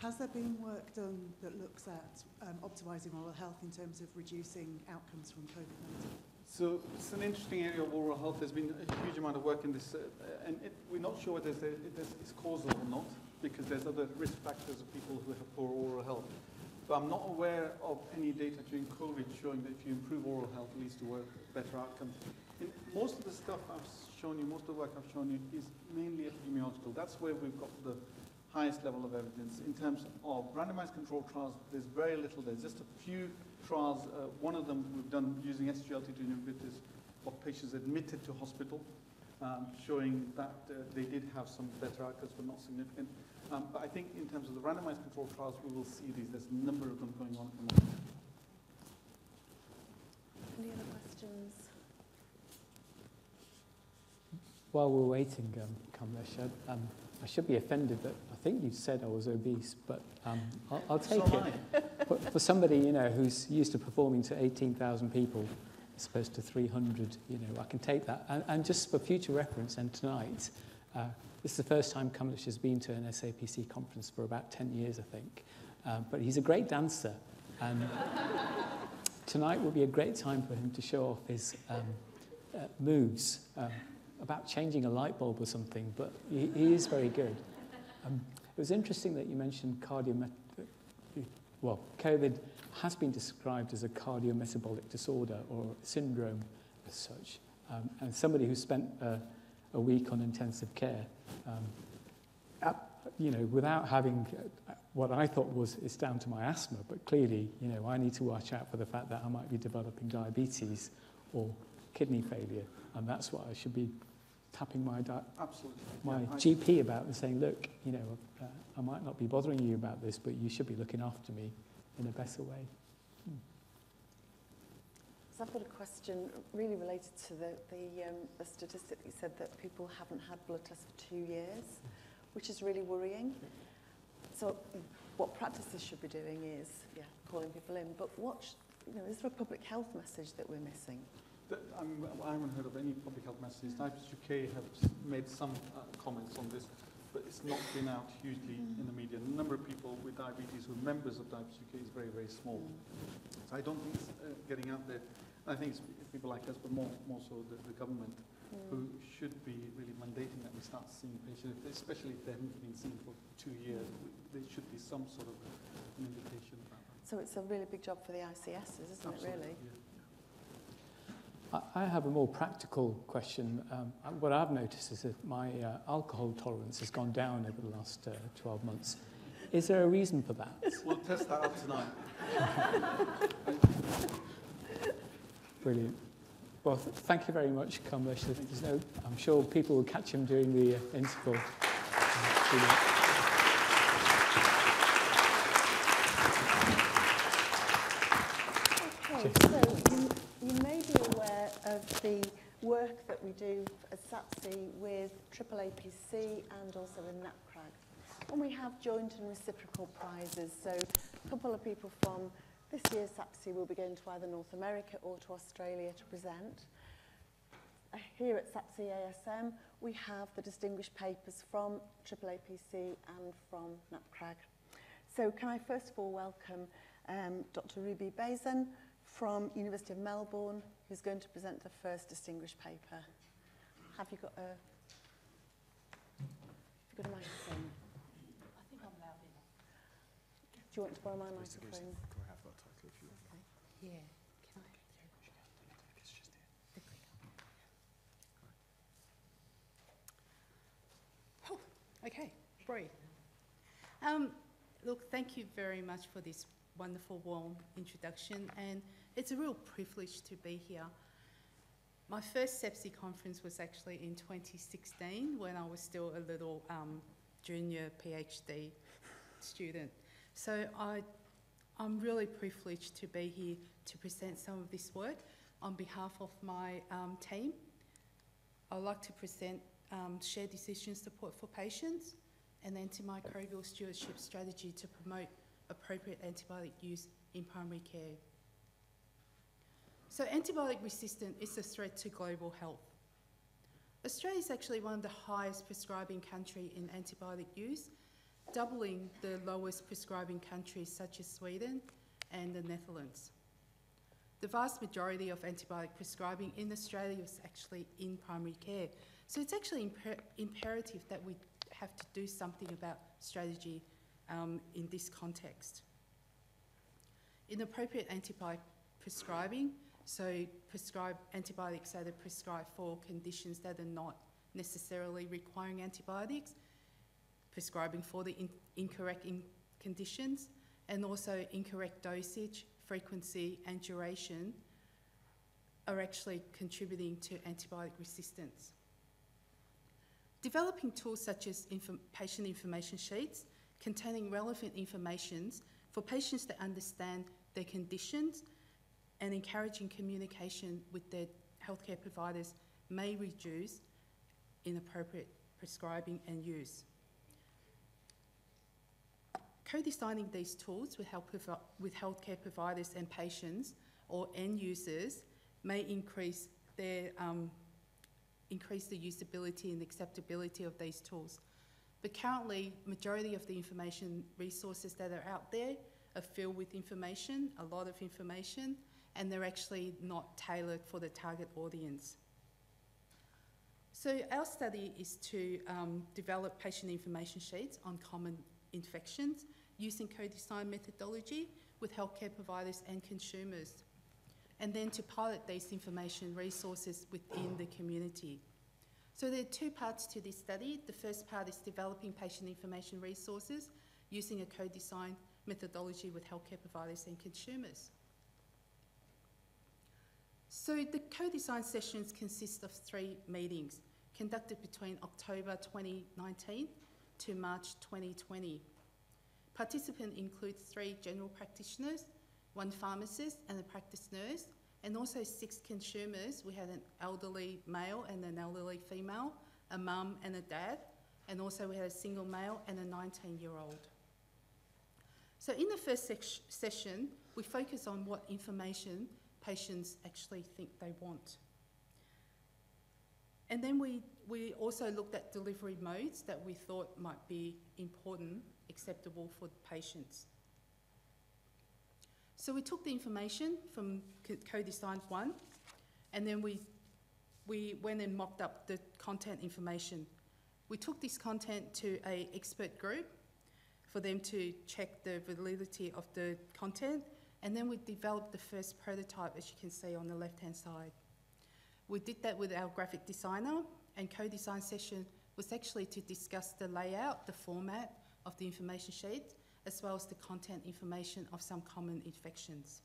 Has there been work done that looks at optimising oral health in terms of reducing outcomes from COVID-19? So it's an interesting area of oral health. There's been a huge amount of work in this, and we're not sure whether it's causal or not, because there's other risk factors of people who have poor oral health. But I'm not aware of any data during COVID showing that if you improve oral health, it leads to better outcomes. Most of the stuff I've shown you, most of the work I've shown you is mainly epidemiological. That's where we've got the highest level of evidence. In terms of randomized controlled trials, there's very little. There's just a few trials. One of them we've done using SGLT2 inhibitors of patients admitted to hospital, showing that they did have some better outcomes, but not significant. But I think in terms of the randomized controlled trials, we will see these. There's a number of them going on at the moment. Any other questions? While we're waiting, Kamlesh, I should be offended, but I think you said I was obese, but I'll take it. For somebody, who's used to performing to 18,000 people, as opposed to 300, I can take that. And just for future reference, and tonight, this is the first time Kamlesh has been to an SAPC conference for about 10 years, I think. But he's a great dancer, and tonight will be a great time for him to show off his moves about changing a light bulb or something, but he is very good. It was interesting that you mentioned COVID has been described as a cardiometabolic disorder or syndrome as such. And somebody who spent a week on intensive care, without having what I thought was it's down to my asthma, but clearly, I need to watch out for the fact that I might be developing diabetes or kidney failure, and that's what I should be tapping my GP about and saying, look, I might not be bothering you about this, but you should be looking after me in a better way. So I've got a question really related to the statistic that you said that people haven't had blood tests for 2 years, which is really worrying. So what practices should be doing is, calling people in, but is there a public health message that we're missing? I haven't heard of any public health messages. Diabetes UK have made some comments on this, but it's not been out hugely in the media. The number of people with diabetes who are members of Diabetes UK is very, very small. So I don't think it's getting out there. I think it's people like us, but more so the government, who should be really mandating that we start seeing patients, especially if they haven't been seen for 2 years. There should be some sort of an indication about that. So it's a really big job for the ICSs, isn't Absolutely, it, really? Yeah. I have a more practical question. What I've noticed is that my alcohol tolerance has gone down over the last 12 months. Is there a reason for that? We'll test that out tonight. Brilliant. Well, thank you very much, Kamlesh. I'm sure people will catch him during the interval. Okay, so you may be aware of the work that we do as SAPSI with AAAPC and also with NAPCRAG. And we have joint and reciprocal prizes. So a couple of people from this year's SAPSI will be going to either North America or to Australia to present. Here at SAPSI ASM, we have the distinguished papers from AAAPC and from NAPCRAG. So can I first of all welcome Dr. Ruby Bazin from University of Melbourne, who's going to present the first distinguished paper. Have you got a microphone? I think I'm loud enough. Do you want to borrow my microphone? Can I have that title if you want? Yeah. Can I? It's just here. Oh, okay, great. Look, thank you very much for this wonderful, warm introduction, and it's a real privilege to be here. My first SEPSI conference was actually in 2016 when I was still a little junior PhD student. So I'm really privileged to be here to present some of this work on behalf of my team. I'd like to present shared decision support for patients and antimicrobial stewardship strategy to promote appropriate antibiotic use in primary care. So antibiotic resistance is a threat to global health. Australia is actually one of the highest prescribing countries in antibiotic use, doubling the lowest prescribing countries such as Sweden and the Netherlands. The vast majority of antibiotic prescribing in Australia is actually in primary care. So it's actually imperative that we have to do something about strategy in this context. Inappropriate antibiotic prescribing, so prescribe antibiotics that are prescribed for conditions that are not necessarily requiring antibiotics, prescribing for the incorrect conditions, and also incorrect dosage, frequency, and duration are actually contributing to antibiotic resistance. Developing tools such as patient information sheets containing relevant information for patients to understand their conditions and encouraging communication with their healthcare providers may reduce inappropriate prescribing and use. Co-designing these tools with healthcare providers and patients or end users may increase the usability and acceptability of these tools. But currently, majority of the information resources that are out there are filled with information, a lot of information, and they're actually not tailored for the target audience. So our study is to develop patient information sheets on common infections using co-design methodology with healthcare providers and consumers, and then to pilot these information resources within the community. So there are two parts to this study. The first part is developing patient information resources using a co-design methodology with healthcare providers and consumers. So the co-design sessions consist of 3 meetings conducted between October 2019 to March 2020. Participants include 3 general practitioners, 1 pharmacist and a practice nurse, and also 6 consumers. We had an elderly male and an elderly female, a mum and a dad, and also we had a single male and a 19-year-old. So in the first session, we focus on what information patients actually think they want. And then we also looked at delivery modes that we thought might be important, acceptable for patients. So we took the information from co-designed 1, and then we went and mocked up the content information. We took this content to an expert group for them to check the validity of the content, and then we developed the first prototype, as you can see on the left-hand side. We did that with our graphic designer, and co-design session was actually to discuss the layout, the format of the information sheet, as well as the content information of some common infections.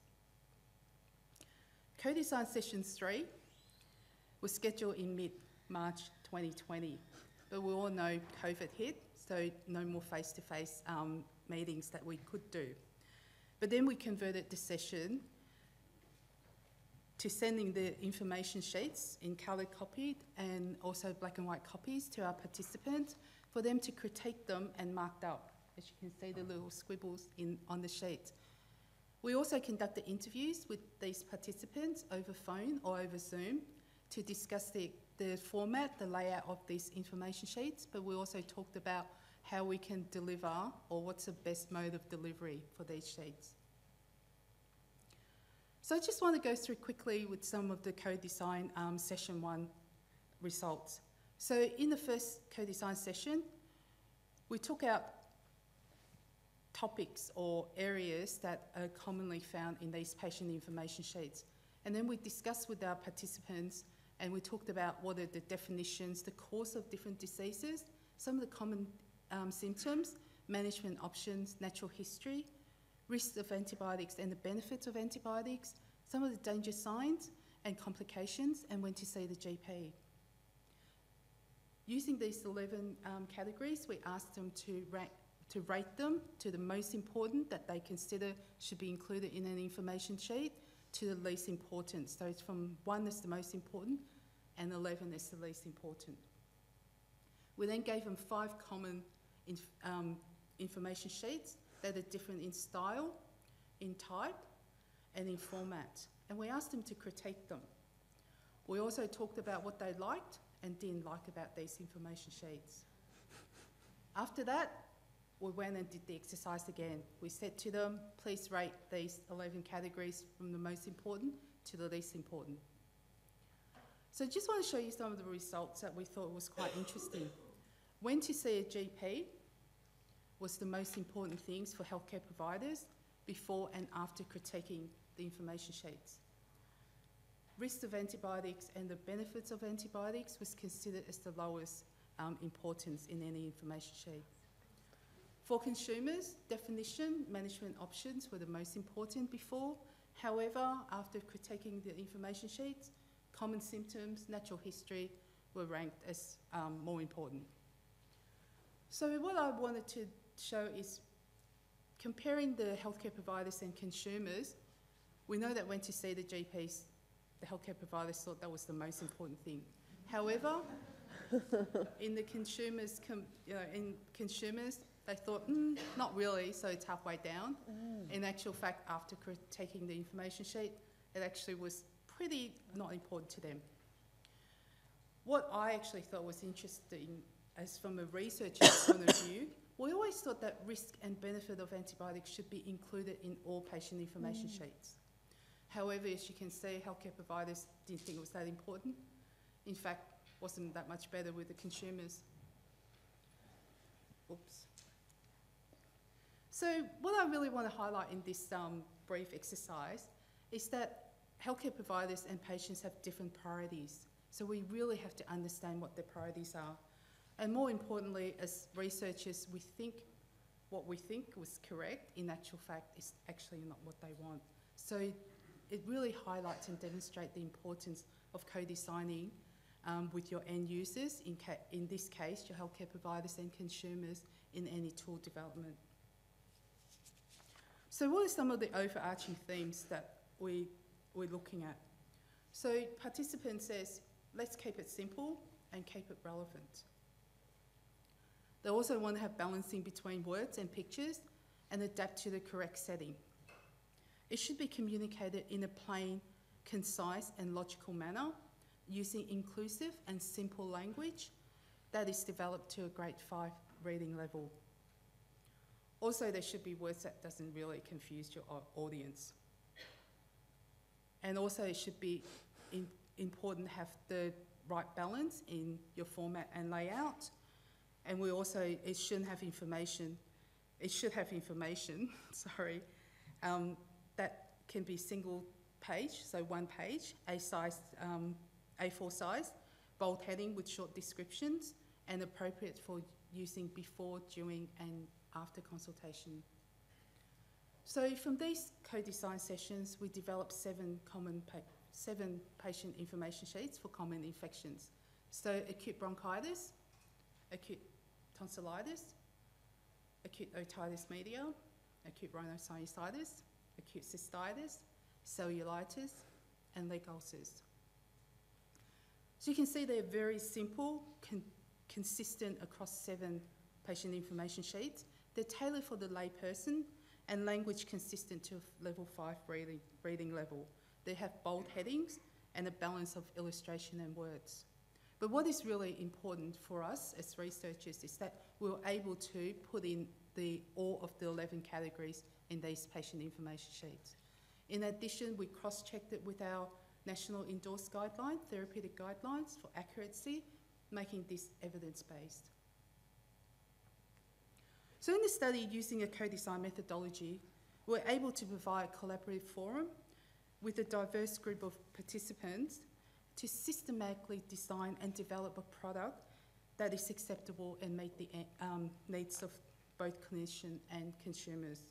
Co-design session 3 was scheduled in mid-March 2020, but we all know COVID hit, so no more face-to-face meetings that we could do. But then we converted the session to sending the information sheets in coloured copied and also black and white copies to our participants for them to critique them and marked up. As you can see, the little scribbles on the sheet. We also conducted interviews with these participants over phone or over Zoom to discuss the format, the layout of these information sheets, but we also talked about how we can deliver or what's the best mode of delivery for these sheets. So I just want to go through quickly with some of the co-design session 1 results. So in the first co-design session, we took out topics or areas that are commonly found in these patient information sheets. And then we discussed with our participants and we talked about what are the definitions, the cause of different diseases, some of the common symptoms, management options, natural history, risks of antibiotics and the benefits of antibiotics, some of the danger signs and complications, and when to see the GP. Using these 11 categories, we asked them to rate them to the most important that they consider should be included in an information sheet to the least important. So it's from 1 is the most important and 11 is the least important. We then gave them 5 common information sheets that are different in style, in type, and in format. And we asked them to critique them. We also talked about what they liked and didn't like about these information sheets. After that, we went and did the exercise again. We said to them, please rate these 11 categories from the most important to the least important. So I just want to show you some of the results that we thought was quite interesting. When to see a GP was the most important things for healthcare providers before and after critiquing the information sheets. Risk of antibiotics and the benefits of antibiotics was considered as the lowest importance in any information sheet. For consumers, definition, management options were the most important before. However, after critiquing the information sheets, common symptoms, natural history were ranked as more important. So what I wanted to show is comparing the healthcare providers and consumers. We know that when to see the GPs, the healthcare providers thought that was the most important thing. However, in the consumers, they thought, not really, so it's halfway down. In actual fact, after taking the information sheet, it actually was pretty not important to them. What I actually thought was interesting, as from a researcher's point of view, we always thought that risk and benefit of antibiotics should be included in all patient information sheets. However, as you can see, healthcare providers didn't think it was that important. In fact, wasn't that much better with the consumers. Oops. So what I really want to highlight in this brief exercise is that healthcare providers and patients have different priorities. So we really have to understand what their priorities are. And more importantly, as researchers, we think what we think was correct, in actual fact, is actually not what they want. So it really highlights and demonstrates the importance of co-designing with your end users, in this case, your healthcare providers and consumers, in any tool development. So what are some of the overarching themes that we're looking at? So participant says, let's keep it simple and keep it relevant. They also want to have balancing between words and pictures and adapt to the correct setting. It should be communicated in a plain, concise and logical manner, using inclusive and simple language that is developed to a grade 5 reading level. Also, there should be words that doesn't really confuse your audience. And also, it should be important to have the right balance in your format and layout. And it shouldn't have information, it should have information, sorry, that can be single page, so one page, A4 size, bold heading with short descriptions, and appropriate for using before, during, and after consultation. So from these co-design sessions, we developed 7 patient information sheets for common infections. So acute bronchitis, acute tonsillitis, acute otitis media, acute rhinosinusitis, acute cystitis, cellulitis, and leg ulcers. So you can see they're very simple, consistent across 7 patient information sheets. They're tailored for the layperson and language consistent to level 5 reading level. They have bold headings and a balance of illustration and words. But what is really important for us as researchers is that we were able to put in all of the 11 categories in these patient information sheets. In addition, we cross-checked it with our national endorsed guideline, therapeutic guidelines for accuracy, making this evidence-based. So in the study, using a co-design methodology, we're able to provide a collaborative forum with a diverse group of participants to systematically design and develop a product that is acceptable and meet the needs of both clinicians and consumers.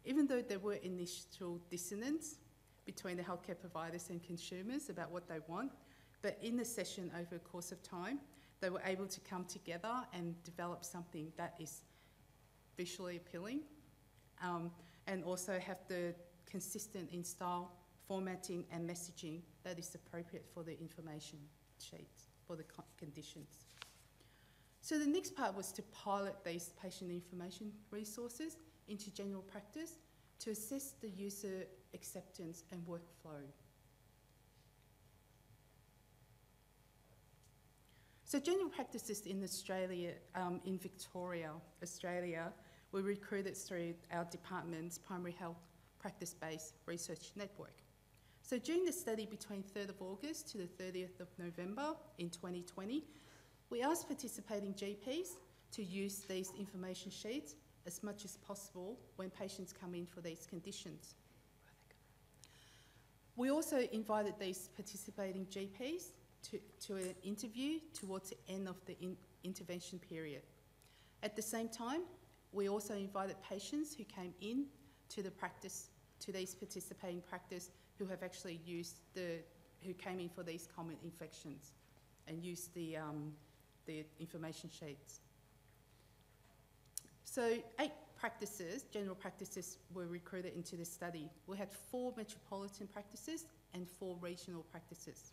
Even though there were initial dissonance between the healthcare providers and consumers about what they want, but in the session over a course of time, they were able to come together and develop something that is visually appealing and also have the consistent in style, formatting and messaging that is appropriate for the information sheets for the conditions. So the next part was to pilot these patient information resources into general practice to assess the user acceptance and workflow. So general practices in Australia, in Victoria, Australia, were recruited through our department's primary health practice-based research network. So during the study between 3rd of August to the 30th of November in 2020, we asked participating GPs to use these information sheets as much as possible when patients come in for these conditions. We also invited these participating GPs to an interview towards the end of the intervention period. At the same time, we also invited patients who came in to the practice, to these participating practice, who have actually used who came in for these common infections and used the information sheets. So 8 practices, general practices, were recruited into the study. We had 4 metropolitan practices and 4 regional practices.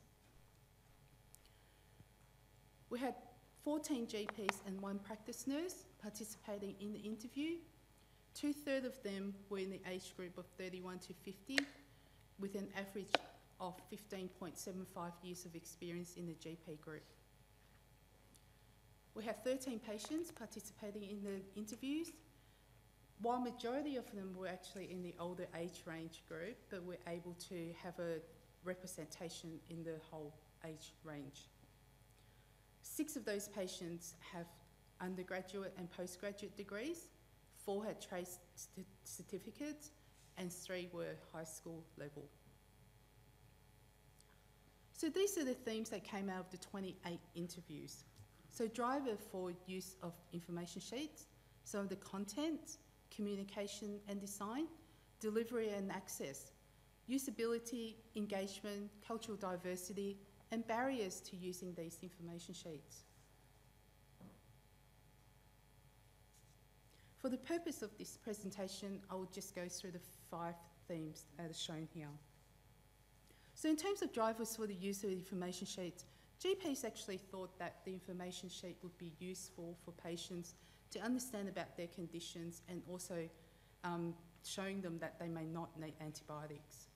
We had 14 GPs and 1 practice nurse participating in the interview. 2/3 of them were in the age group of 31 to 50, with an average of 15.75 years of experience in the GP group. We had 13 patients participating in the interviews. While majority of them were actually in the older age range group, but we're able to have a representation in the whole age range. 6 of those patients have undergraduate and postgraduate degrees, 4 had trade certificates, and 3 were high school level. So these are the themes that came out of the 28 interviews. So driver for use of information sheets, some of the content, communication and design, delivery and access, usability, engagement, cultural diversity, and barriers to using these information sheets. For the purpose of this presentation, I will just go through the 5 themes that are shown here. So in terms of drivers for the use of information sheets, GPs actually thought that the information sheet would be useful for patients to understand about their conditions and also showing them that they may not need antibiotics.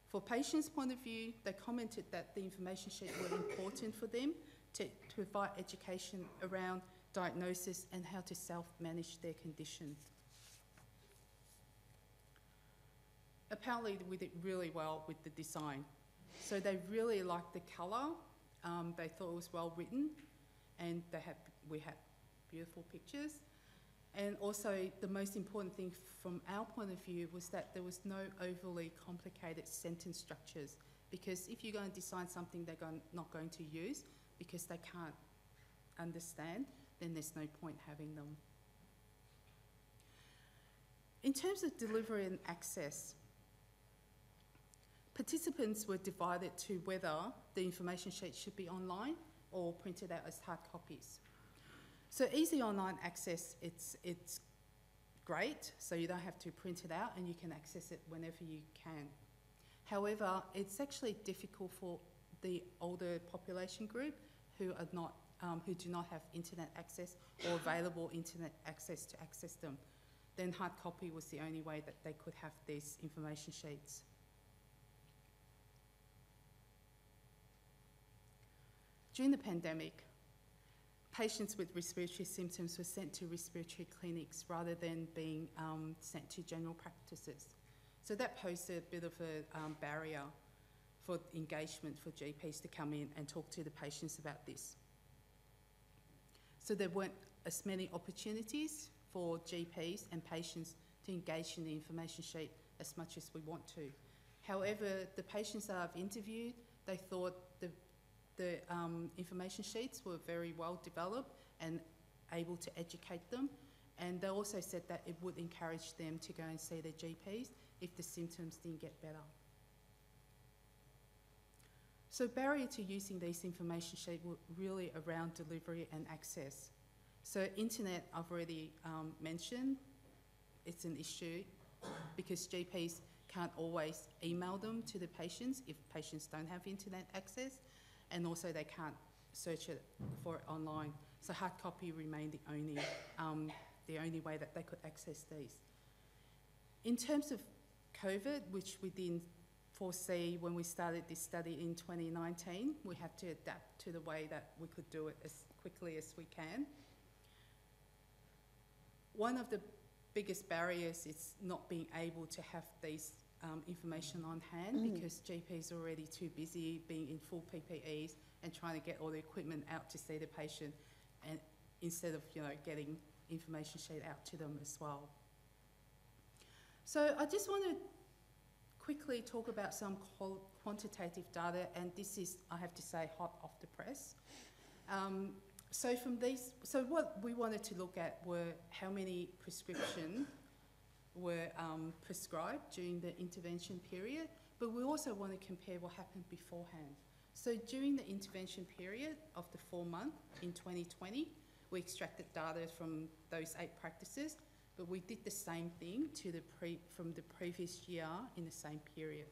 For patients' point of view, they commented that the information sheet were important for them to provide education around diagnosis and how to self-manage their condition. Apparently we did really well with the design. So they really liked the colour, they thought it was well written, and we had beautiful pictures. And also the most important thing from our point of view was that there was no overly complicated sentence structures, because if you're going to design something they're not going to use because they can't understand, then there's no point having them. In terms of delivery and access, participants were divided to whether the information sheet should be online or printed out as hard copies. So easy online access, it's great, so you don't have to print it out and you can access it whenever you can. However, it's actually difficult for the older population group who do not have internet access or available internet access to access them. Then hard copy was the only way that they could have these information sheets. During the pandemic, patients with respiratory symptoms were sent to respiratory clinics rather than being sent to general practices. So that posed a bit of a barrier for engagement for GPs to come in and talk to the patients about this. So there weren't as many opportunities for GPs and patients to engage in the information sheet as much as we want to. However, the patients that I've interviewed, they thought the information sheets were very well developed and able to educate them, and they also said that it would encourage them to go and see their GPs if the symptoms didn't get better. So barrier to using these information sheets were really around delivery and access. So internet, I've already mentioned, it's an issue because GPs can't always email them to the patients if patients don't have internet access, and also they can't search it for it online. So hard copy remained the only way that they could access these. In terms of COVID, which we didn't foresee when we started this study in 2019, we had to adapt to the way that we could do it as quickly as we can. One of the biggest barriers is not being able to have these information on hand because GPs are already too busy being in full PPEs and trying to get all the equipment out to see the patient, and instead of getting information sheet out to them as well. So I just want to quickly talk about some quantitative data, and this is, I have to say, hot off the press. So what we wanted to look at were how many prescriptions were prescribed during the intervention period, but we also want to compare what happened beforehand. So during the intervention period of the 4 months in 2020, we extracted data from those 8 practices, but we did the same thing from the previous year in the same period.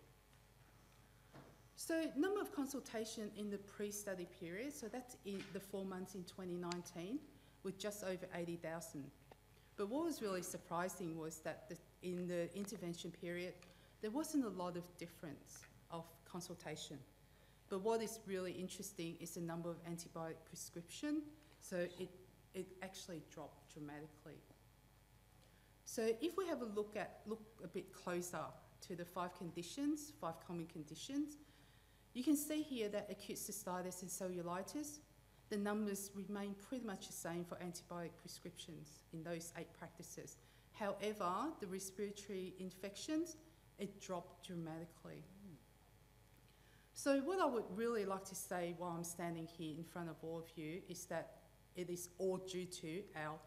So number of consultation in the pre-study period, so that's in the 4 months in 2019, with just over 80,000. But what was really surprising was that in the intervention period, there wasn't a lot of difference of consultation. But what is really interesting is the number of antibiotic prescription. So it actually dropped dramatically. So if we have a look a bit closer to the 5 common conditions, You can see here that acute cystitis and cellulitis, the numbers remain pretty much the same for antibiotic prescriptions in those 8 practices. However, the respiratory infections, it dropped dramatically. So what I would really like to say while I'm standing here in front of all of you is that it is all due to our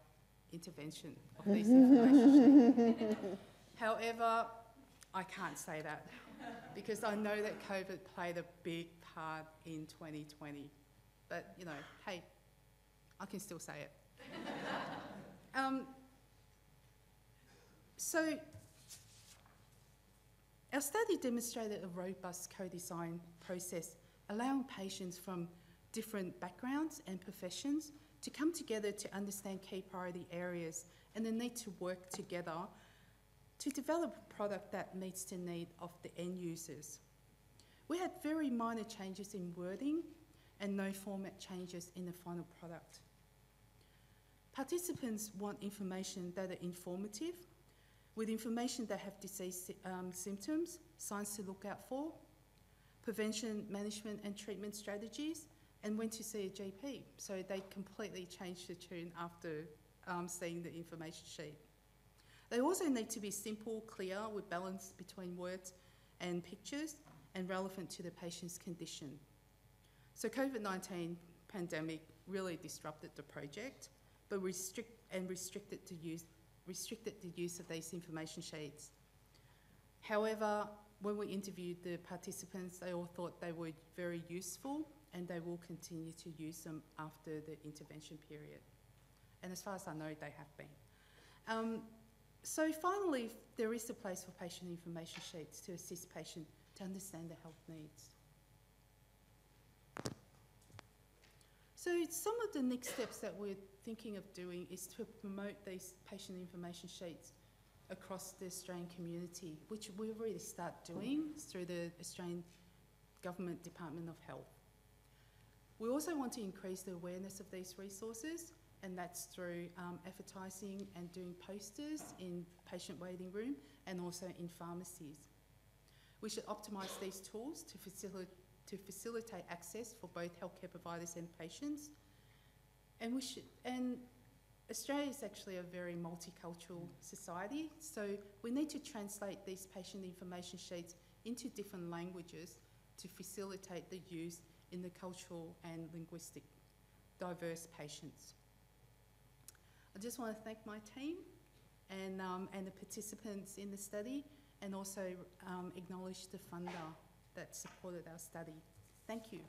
intervention of these information sheets. However, I can't say that because I know that COVID played a big part in 2020. But, you know, hey, I can still say it. So our study demonstrated a robust co-design process, allowing patients from different backgrounds and professions to come together to understand key priority areas and the need to work together to develop a product that meets the need of the end users. We had very minor changes in wording and no format changes in the final product. Participants want information that are informative, with information that have disease symptoms, signs to look out for, prevention, management and treatment strategies, and when to see a GP. So they completely changed the tune after seeing the information sheet. They also need to be simple, clear, with balance between words and pictures, and relevant to the patient's condition. So COVID-19 pandemic really disrupted the project, but restricted the use of these information sheets. However, when we interviewed the participants, they all thought they were very useful and they will continue to use them after the intervention period. And as far as I know, they have been. So finally, there is a place for patient information sheets to assist patients to understand their health needs. So some of the next steps that we're thinking of doing is to promote these patient information sheets across the Australian community, which we've already started doing through the Australian Government Department of Health. We also want to increase the awareness of these resources, and that's through advertising and doing posters in patient waiting room and also in pharmacies. We should optimise these tools to facilitate access for both healthcare providers and patients. And Australia is actually a very multicultural society, so we need to translate these patient information sheets into different languages to facilitate the use in the cultural and linguistic diverse patients. I just want to thank my team and the participants in the study, and also acknowledge the funder that supported our study. Thank you.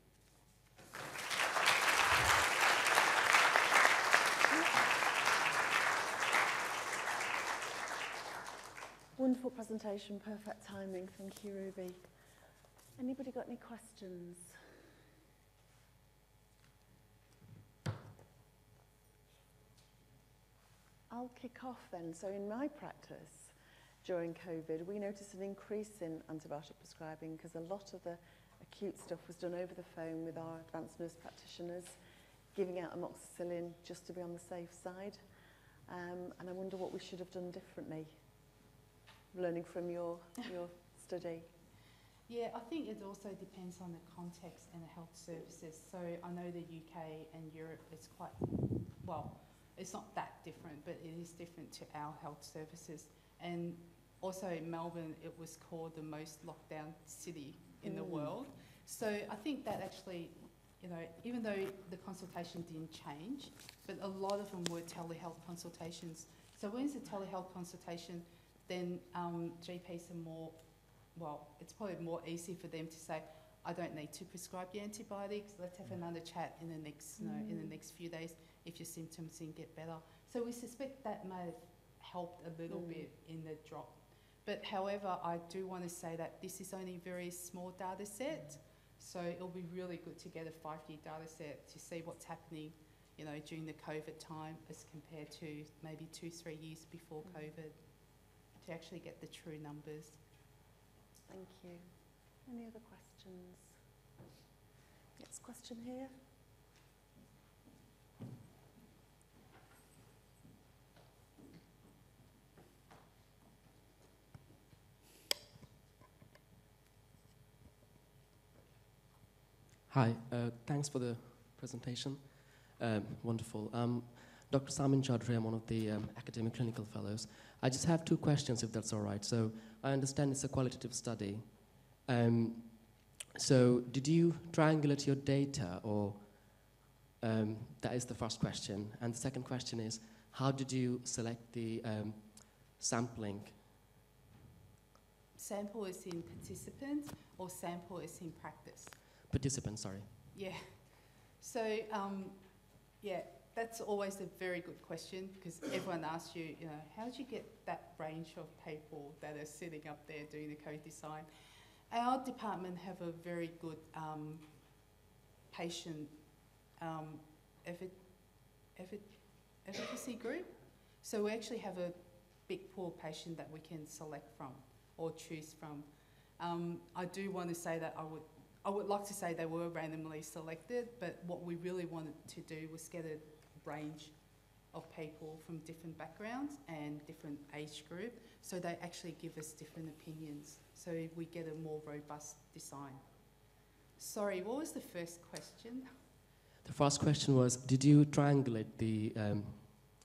Wonderful presentation, perfect timing. Thank you, Ruby. Anybody got any questions? I'll kick off then. So in my practice during COVID, we noticed an increase in antibiotic prescribing because a lot of the acute stuff was done over the phone with our advanced nurse practitioners, giving out amoxicillin just to be on the safe side. And I wonder what we should have done differently, learning from your study. Yeah, I think it also depends on the context and the health services. So I know the UK and Europe is quite, well, it's not that different, but it is different to our health services. And also in Melbourne, it was called the most lockdown city in the world. So I think that actually, you know, even though the consultation didn't change, but a lot of them were telehealth consultations. So when it's a telehealth consultation, then GPs are more, well, it's probably more easy for them to say, I don't need to prescribe your antibiotics. Let's have another chat in the next, you know, in the next few days if your symptoms didn't get better. So we suspect that may have helped a little bit in the drop. But however, I do want to say that this is only a very small data set. So it'll be really good to get a 5-year data set to see what's happening, you know, during the COVID time as compared to maybe 2-3 years before COVID, to actually get the true numbers. Thank you. Any other questions? Yes, question here. Hi, thanks for the presentation. Wonderful. Dr. Samin Chaudhary, I'm one of the academic clinical fellows. I just have two questions, if that's all right. So I understand it's a qualitative study. So did you triangulate your data, or that is the first question. And the second question is, how did you select the sampling? Sample is in participants or sample is in practice? Participants, sorry. Yeah. So, yeah, that's always a very good question, because everyone asks you, you know, how did you get that range of people that are sitting up there doing the co-design? Our department have a very good patient advocacy group. So we actually have a big pool of patient that we can select from or choose from. I do want to say that I would like to say they were randomly selected, but what we really wanted to do was get a range of people from different backgrounds and different age group, so they actually give us different opinions, so we get a more robust design. Sorry, what was the first question? The first question was, did you triangulate the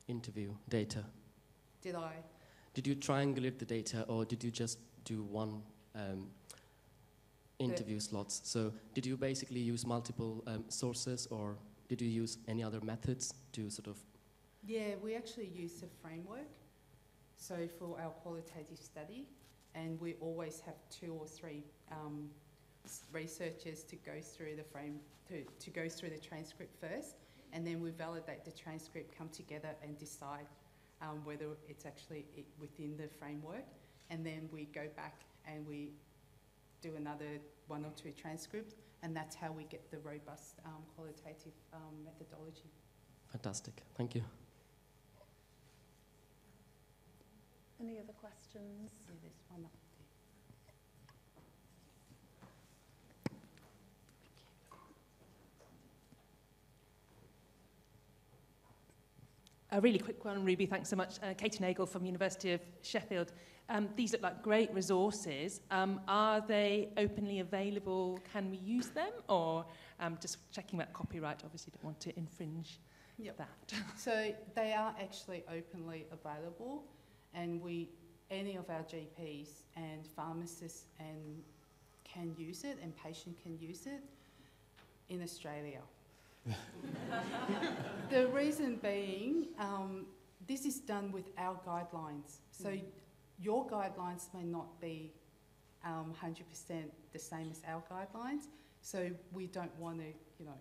interview data? Did I? Did you triangulate the data, or did you just do one interview slots? So did you basically use multiple sources, or did you use any other methods to sort of... Yeah, we actually use a framework, so for our qualitative study, and we always have 2 or 3 researchers to go through the to go through the transcript first, and then we validate the transcript, come together and decide whether it's actually within the framework, and then we go back and we do another 1 or 2 transcripts, and that's how we get the robust qualitative methodology. Fantastic, thank you. Any other questions? Yeah, there's one up there. A really quick one, Ruby, thanks so much. Katie Nagel from University of Sheffield. These look like great resources. Are they openly available? Can we use them? Or just checking about copyright, obviously don't want to infringe that. So they are actually openly available, and any of our GPs and pharmacists can use it, and patient can use it in Australia. The reason being, this is done with our guidelines. So your guidelines may not be 100% the same as our guidelines. So we don't want to, you know,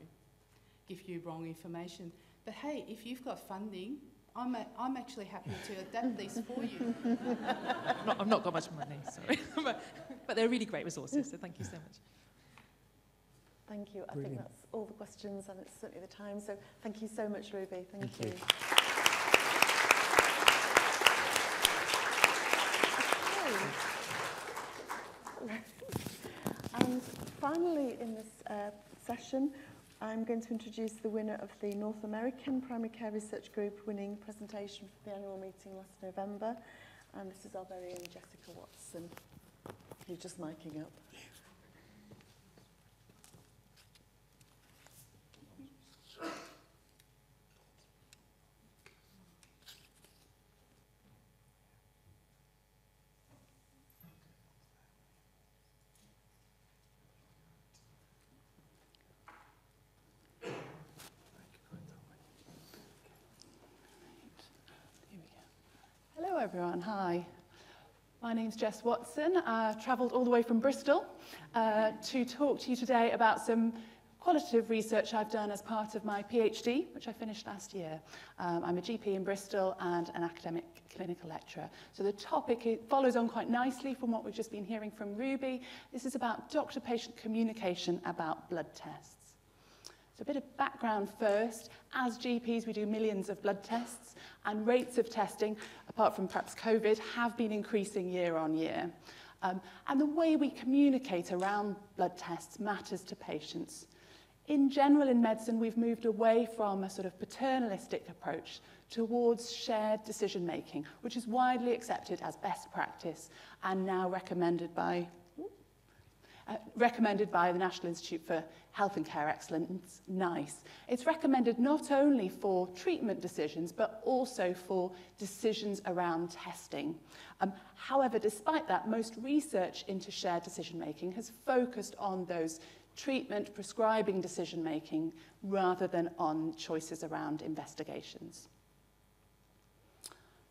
give you wrong information. But hey, if you've got funding, I'm actually happy to adapt these for you. I've not got much money, sorry. but they're really great resources, so thank you so much. Thank you. I Brilliant. think that's all the questions, and it's certainly the time. So thank you so much, Ruby. Thank you. Okay. And finally, in this session, I'm going to introduce the winner of the North American Primary Care Research Group winning presentation for the annual meeting last November. And this is our very own Jessica Watson, who's just miking up. Hello everyone, hi. My name's Jess Watson. I've travelled all the way from Bristol to talk to you today about some qualitative research I've done as part of my PhD, which I finished last year. I'm a GP in Bristol and an academic clinical lecturer. So the topic follows on quite nicely from what we've just been hearing from Ruby. This is about doctor-patient communication about blood tests. So a bit of background first. As GPs, we do millions of blood tests, and rates of testing, apart from perhaps COVID, have been increasing year on year. And the way we communicate around blood tests matters to patients. In general, in medicine, we've moved away from a sort of paternalistic approach towards shared decision-making, which is widely accepted as best practice and now recommended by recommended by the National Institute for Health and Care Excellence, NICE. It's recommended not only for treatment decisions, but also for decisions around testing. However, despite that, most research into shared decision-making has focused on those treatment, prescribing decision-making, rather than on choices around investigations.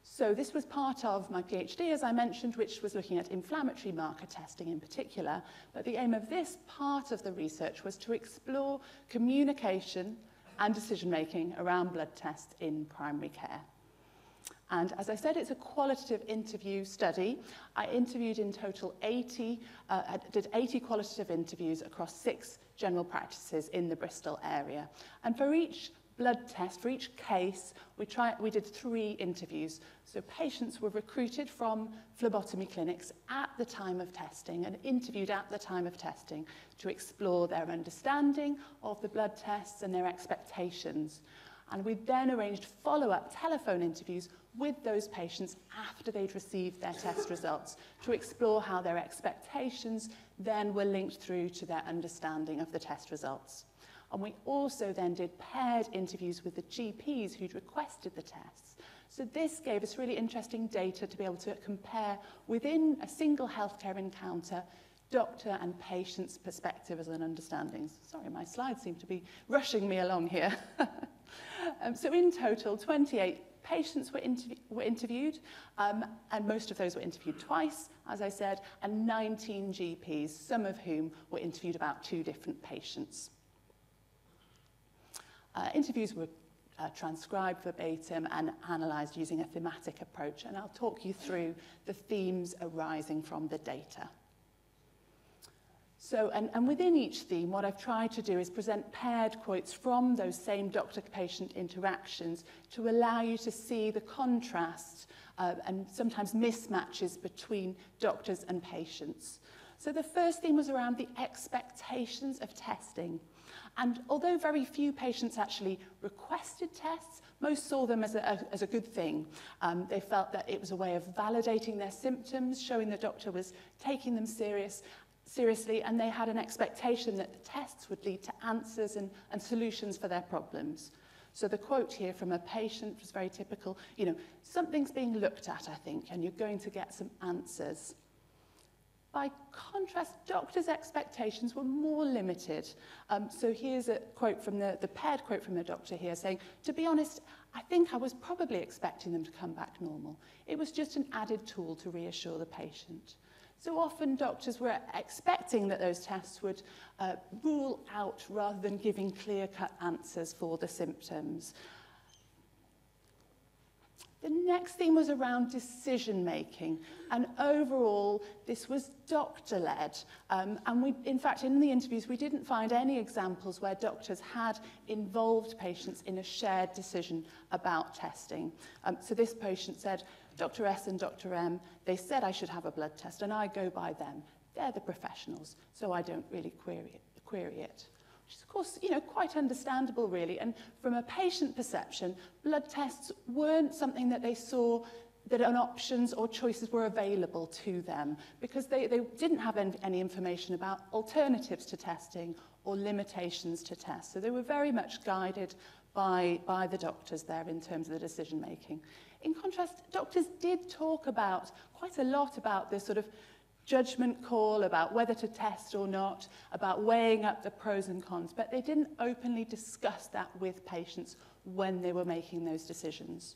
So this was part of my PhD, as I mentioned, which was looking at inflammatory marker testing in particular. But the aim of this part of the research was to explore communication and decision-making around blood tests in primary care. And as I said, it's a qualitative interview study. I interviewed in total 80 qualitative interviews across 6 general practices in the Bristol area. And for each blood test, for each case, we did 3 interviews. So patients were recruited from phlebotomy clinics at the time of testing and interviewed at the time of testing to explore their understanding of the blood tests and their expectations. And we then arranged follow-up telephone interviews with those patients after they'd received their test results to explore how their expectations then were linked through to their understanding of the test results. And we also then did paired interviews with the GPs who'd requested the tests. So this gave us really interesting data to be able to compare within a single healthcare encounter doctor and patient's perspectives and understandings. Sorry, my slides seem to be rushing me along here. So in total, 28 patients were interviewed, and most of those were interviewed twice, as I said, and 19 GPs, some of whom were interviewed about 2 different patients. Interviews were transcribed verbatim and analysed using a thematic approach, and I'll talk you through the themes arising from the data. So, and within each theme, what I've tried to do is present paired quotes from those same doctor-patient interactions to allow you to see the contrast and sometimes mismatches between doctors and patients. So the first theme was around the expectations of testing. And although very few patients actually requested tests, most saw them as a good thing. They felt that it was a way of validating their symptoms, showing the doctor was taking them seriously, and they had an expectation that the tests would lead to answers and solutions for their problems. So the quote here from a patient was very typical, you know, something's being looked at, I think, and you're going to get some answers. By contrast, doctors' expectations were more limited. So here's a quote from the paired quote from the doctor here saying, to be honest, I think I was probably expecting them to come back normal. It was just an added tool to reassure the patient. So often doctors were expecting that those tests would rule out rather than giving clear-cut answers for the symptoms. The next theme was around decision-making, and overall, this was doctor-led. And in fact, in the interviews, we didn't find any examples where doctors had involved patients in a shared decision about testing. So this patient said, Dr. S and Dr. M, they said I should have a blood test, and I go by them. They're the professionals, so I don't really query it. Which is, of course, you know, quite understandable, really. And from a patient perception, blood tests weren't something that they saw that an options or choices were available to them because they didn't have any information about alternatives to testing or limitations to tests. So they were very much guided by the doctors there in terms of the decision-making. In contrast, doctors did talk quite a lot about this sort of judgment call about whether to test or not, about weighing up the pros and cons, but they didn't openly discuss that with patients when they were making those decisions.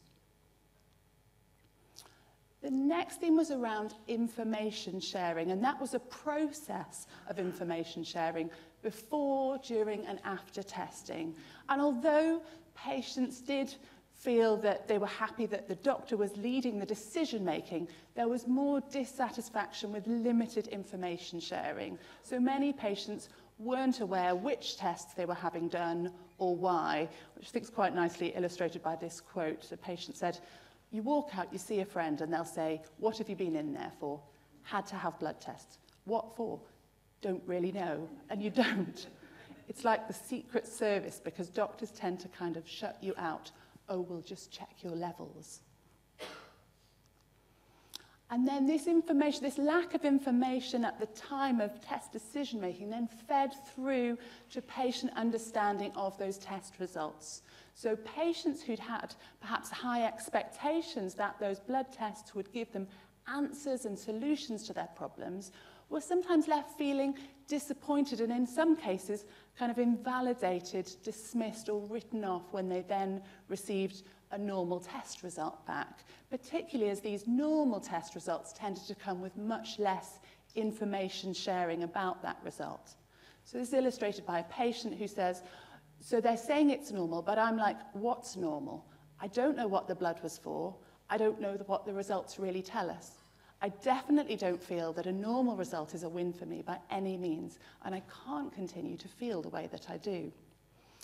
The next theme was around information sharing, and that was a process of information sharing before, during, and after testing. And although patients did feel that they were happy that the doctor was leading the decision-making, there was more dissatisfaction with limited information sharing. So many patients weren't aware which tests they were having done or why, which I think is quite nicely illustrated by this quote. The patient said, you walk out, you see a friend, and they'll say, what have you been in there for? Had to have blood tests. What for? Don't really know. And you don't. It's like the Secret Service, because doctors tend to kind of shut you out. Oh, we'll just check your levels. And then this information, this lack of information at the time of test decision making then fed through to patient understanding of those test results. So patients who'd had perhaps high expectations that those blood tests would give them answers and solutions to their problems were sometimes left feeling disappointed and in some cases kind of invalidated, dismissed or written off when they then received a normal test result back, particularly as these normal test results tended to come with much less information sharing about that result. So this is illustrated by a patient who says, so they're saying it's normal, but I'm like, what's normal? I don't know what the blood was for. I don't know what the results really tell us. I definitely don't feel that a normal result is a win for me by any means, and I can't continue to feel the way that I do.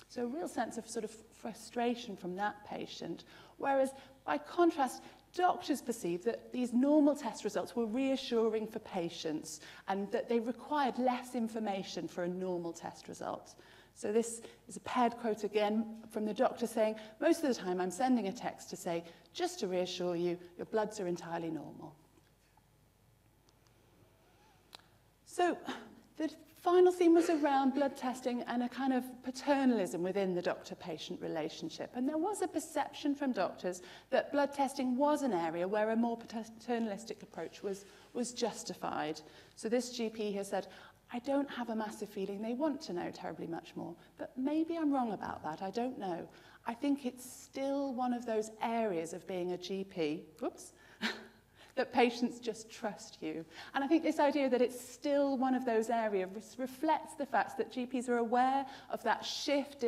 So a real sense of sort of frustration from that patient, whereas by contrast, doctors perceived that these normal test results were reassuring for patients and that they required less information for a normal test result. So this is a paired quote again from the doctor saying, most of the time I'm sending a text to say, just to reassure you, your bloods are entirely normal. So the final theme was around blood testing and a kind of paternalism within the doctor-patient relationship. And there was a perception from doctors that blood testing was an area where a more paternalistic approach was justified. So this GP has said, I don't have a massive feeling they want to know terribly much more, but maybe I'm wrong about that, I don't know. I think it's still one of those areas of being a GP, whoops, that patients just trust you. And I think this idea that it's still one of those areas reflects the fact that GPs are aware of that shift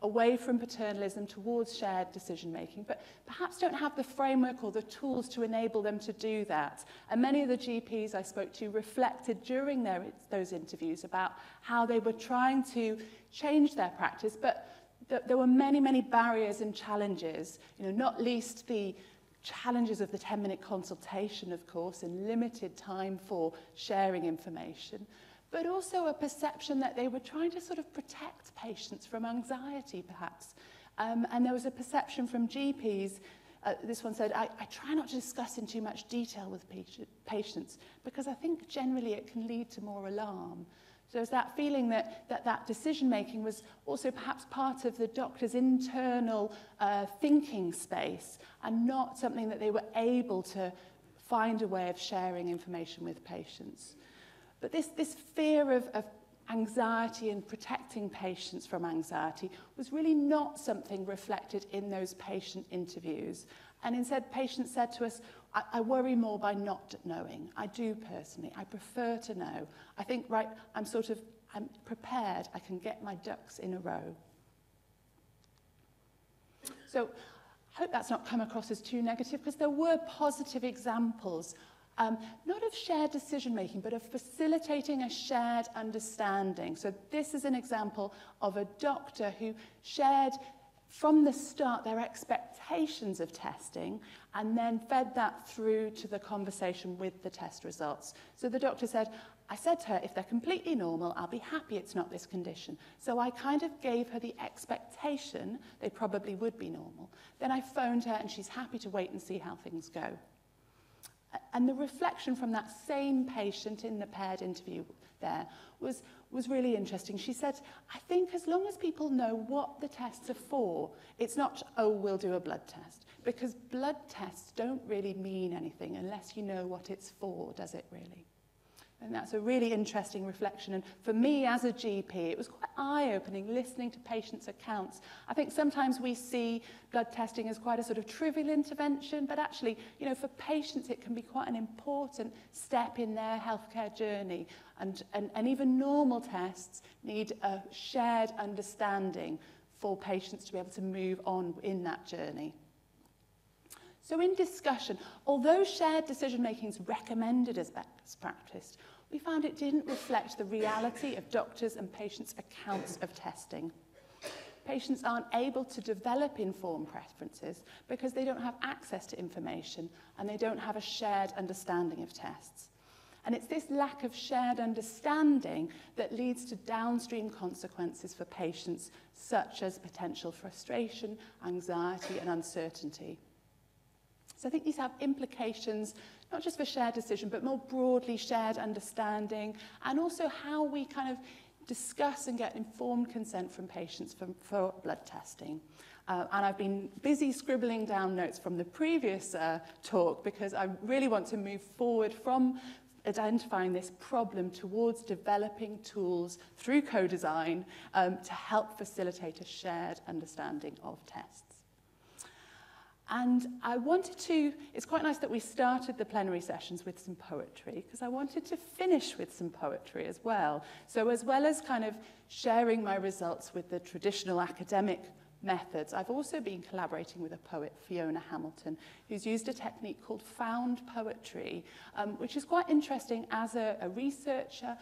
away from paternalism towards shared decision-making, but perhaps don't have the framework or the tools to enable them to do that. And many of the GPs I spoke to reflected during those interviews about how they were trying to change their practice, but there were many, many barriers and challenges, not least the challenges of the 10-minute consultation, of course, and limited time for sharing information, but also a perception that they were trying to sort of protect patients from anxiety, perhaps. And there was a perception from GPs, this one said, I try not to discuss in too much detail with patients because I think generally it can lead to more alarm. So there's that feeling that decision-making was also perhaps part of the doctor's internal thinking space and not something that they were able to find a way of sharing information with patients. But this fear of anxiety and protecting patients from anxiety was really not something reflected in those patient interviews. And instead, patients said to us, I worry more by not knowing. I do personally. I prefer to know. I think, right, I'm prepared. I can get my ducks in a row. So I hope that's not come across as too negative because there were positive examples, not of shared decision-making, but of facilitating a shared understanding. So this is an example of a doctor who shared from the start their expectations of testing and then fed that through to the conversation with the test results. So the doctor said, I said to her, if they're completely normal, I'll be happy it's not this condition. So I kind of gave her the expectation they probably would be normal. Then I phoned her and she's happy to wait and see how things go. And the reflection from that same patient in the paired interview there was really interesting. She said, I think as long as people know what the tests are for, it's not, oh, we'll do a blood test. Because blood tests don't really mean anything unless you know what it's for, does it really? And that's a really interesting reflection. And for me as a GP, it was quite eye-opening listening to patients' accounts. I think sometimes we see blood testing as quite a sort of trivial intervention, but actually, for patients, it can be quite an important step in their healthcare journey. And even normal tests need a shared understanding for patients to be able to move on in that journey. So in discussion, although shared decision-making is recommended as best practice, we found it didn't reflect the reality of doctors' and patients' accounts of testing. Patients aren't able to develop informed preferences because they don't have access to information and they don't have a shared understanding of tests. And it's this lack of shared understanding that leads to downstream consequences for patients, such as potential frustration, anxiety, and uncertainty. So I think these have implications not just for shared decision, but more broadly shared understanding, and also how we kind of discuss and get informed consent from patients for blood testing. And I've been busy scribbling down notes from the previous talk because I really want to move forward from identifying this problem towards developing tools through co-design to help facilitate a shared understanding of tests. And I wanted to, it's quite nice that we started the plenary sessions with some poetry, because I wanted to finish with some poetry as well. So as well as kind of sharing my results with the traditional academic methods, I've also been collaborating with a poet, Fiona Hamilton, who's used a technique called found poetry, which is quite interesting as a researcher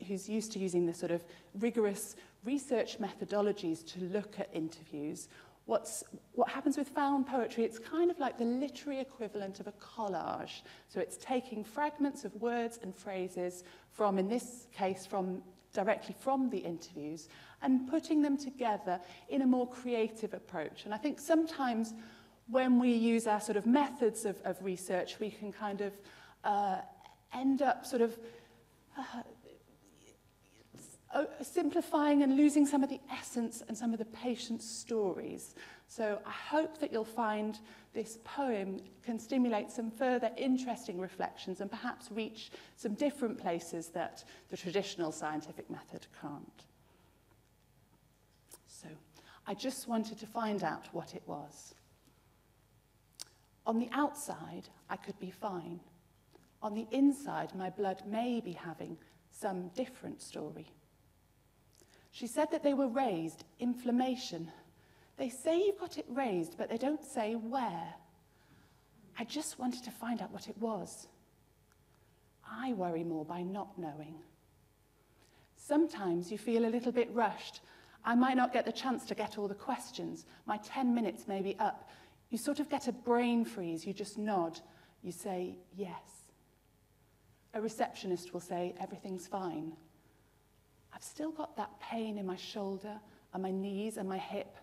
who's used to using the sort of rigorous research methodologies to look at interviews. What happens with found poetry, it's kind of like the literary equivalent of a collage. So it's taking fragments of words and phrases from, in this case, directly from the interviews, and putting them together in a more creative approach. And I think sometimes when we use our sort of methods of research, we can kind of end up sort of simplifying and losing some of the essence and some of the patient's stories. So I hope that you'll find this poem can stimulate some further interesting reflections and perhaps reach some different places that the traditional scientific method can't. So I just wanted to find out what it was. On the outside, I could be fine. On the inside, my blood may be having some different story. She said that they were raised, inflammation. They say you've got it raised, but they don't say where. I just wanted to find out what it was. I worry more by not knowing. Sometimes you feel a little bit rushed. I might not get the chance to get all the questions. My 10 minutes may be up. You sort of get a brain freeze. You just nod. You say yes. A receptionist will say everything's fine. I've still got that pain in my shoulder and my knees and my hip.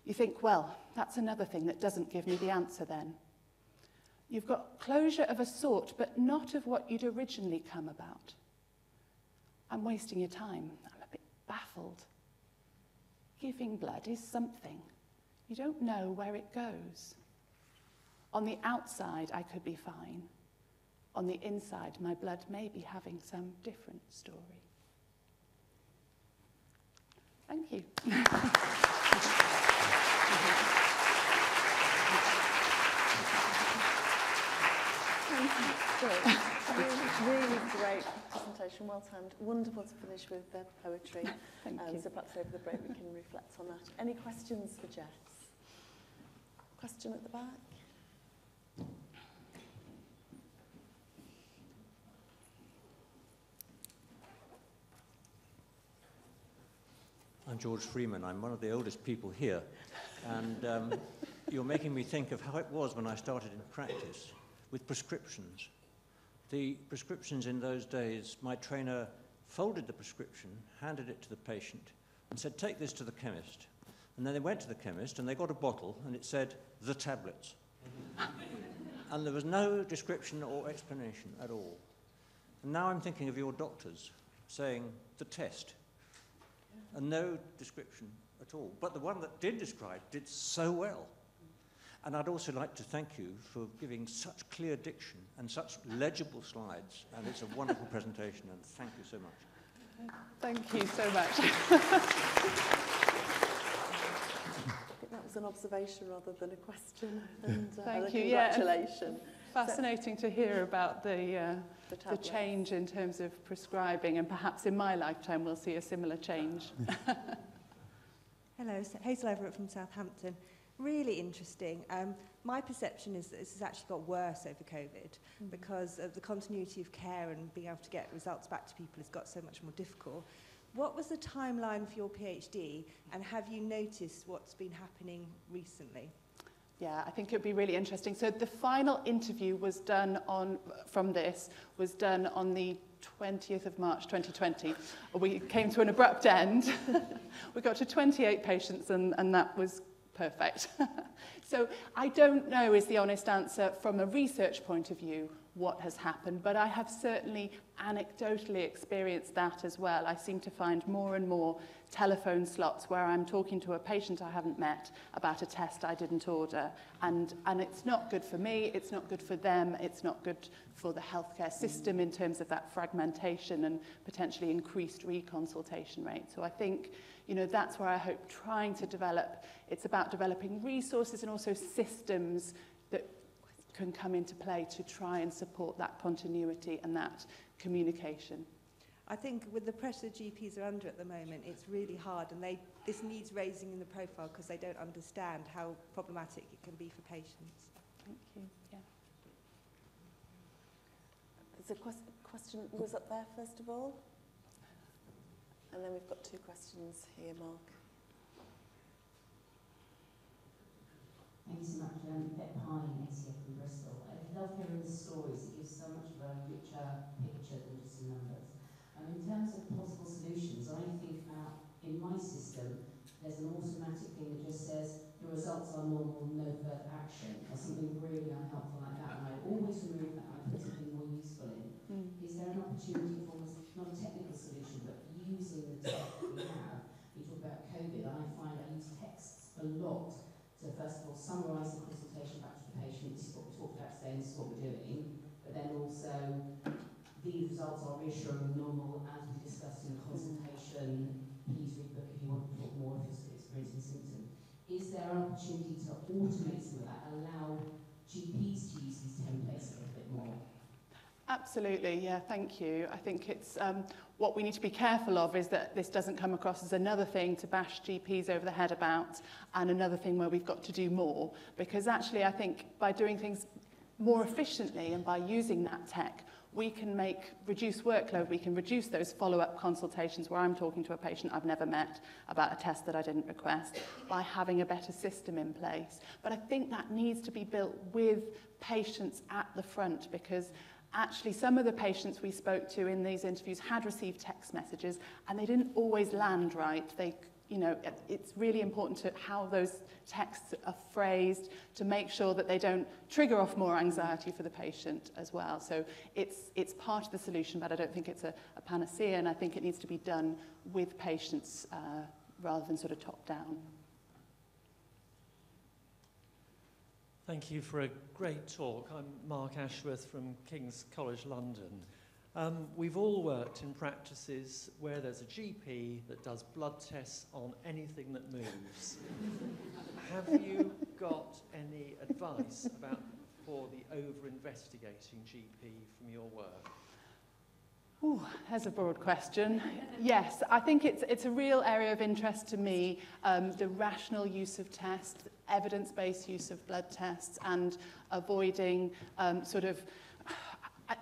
You think, well, that's another thing that doesn't give me the answer then. You've got closure of a sort, but not of what you'd originally come about. I'm wasting your time. I'm a bit baffled. Giving blood is something. You don't know where it goes. On the outside, I could be fine. On the inside, my blood may be having some different story. Thank you. Great. Really great presentation, well timed. Wonderful to finish with poetry. Thank you. So perhaps over the break we can reflect on that. Any questions for Jess? Question at the back? I'm George Freeman. I'm one of the oldest people here. And you're making me think of how it was when I started in practice with prescriptions. The prescriptions in those days, my trainer folded the prescription, handed it to the patient, and said, take this to the chemist. And then they went to the chemist and they got a bottle and it said, the tablets. And there was no description or explanation at all. And now I'm thinking of your doctors saying, the test. And no description at all. But the one that did describe did so well. And I'd also like to thank you for giving such clear diction and such legible slides. And it's a wonderful presentation, and thank you so much. Thank you so much. I think that was an observation rather than a question. And, thank and a you. congratulations. Yeah, fascinating to hear about the change in terms of prescribing, and perhaps in my lifetime we'll see a similar change. Hello, Hazel Everett from Southampton. Really interesting. My perception is that this has actually got worse over COVID because of the continuity of care and being able to get results back to people has got so much more difficult. What was the timeline for your PhD, and have you noticed what's been happening recently? Yeah, I think it would be really interesting. So the final interview was done on the 20th of March 2020. We came to an abrupt end. We got to 28 patients and that was perfect. So I don't know is the honest answer from a research point of view what has happened, but I have certainly anecdotally experienced that as well. I seem to find more and more telephone slots where I'm talking to a patient I haven't met about a test I didn't order, and it's not good for me, it's not good for them, it's not good for the healthcare system in terms of that fragmentation and potentially increased reconsultation rate. So I think, you know, that's where I hope trying to develop, it's about developing resources and also systems that can come into play to try and support that continuity and that communication. I think with the pressure GPs are under at the moment, it's really hard, and this needs raising in the profile because they don't understand how problematic it can be for patients. Thank you. Yeah. There's a question was up there first of all, and then we've got two questions here, Mark. Thank you so much. Beth Pine, ACF from Bristol. I love hearing the stories. It gives so much of a richer picture than just the numbers. In terms of possible solutions, I think about, in my system, there's an automatic thing that just says, your results are normal, no further action, or something really unhelpful like that, and I always remove that and I put something more useful in. Is there an opportunity for almost, not a technical solution, but using the tech that we have? You talk about COVID, and I find I use texts a lot to, first of all, summarise the consultation back to the patient, this is what we talked about today, and this is what we're doing, but then also, these results are reassuring and normal, as we discussed in the consultation. Please read the book if you want to talk more if you're still experiencing symptoms. Is there an opportunity to automate some of that, allow GPs to use these templates a little bit more? Absolutely, yeah, thank you. I think it's what we need to be careful of is that this doesn't come across as another thing to bash GPs over the head about and another thing where we've got to do more. Because actually, I think by doing things more efficiently and by using that tech, we can reduce workload, we can reduce those follow-up consultations where I'm talking to a patient I've never met about a test that I didn't request by having a better system in place. But I think that needs to be built with patients at the front, because actually some of the patients we spoke to in these interviews had received text messages and they didn't always land right. You know, it's really important to how those texts are phrased to make sure that they don't trigger off more anxiety for the patient as well. So it's part of the solution, but I don't think it's a panacea, and I think it needs to be done with patients rather than sort of top down. Thank you for a great talk. I'm Mark Ashworth from King's College London. We've all worked in practices where there's a GP that does blood tests on anything that moves. Have you got any advice for the over-investigating GP from your work? Ooh, there's a broad question. Yes, I think it's a real area of interest to me, the rational use of tests, evidence-based use of blood tests, and avoiding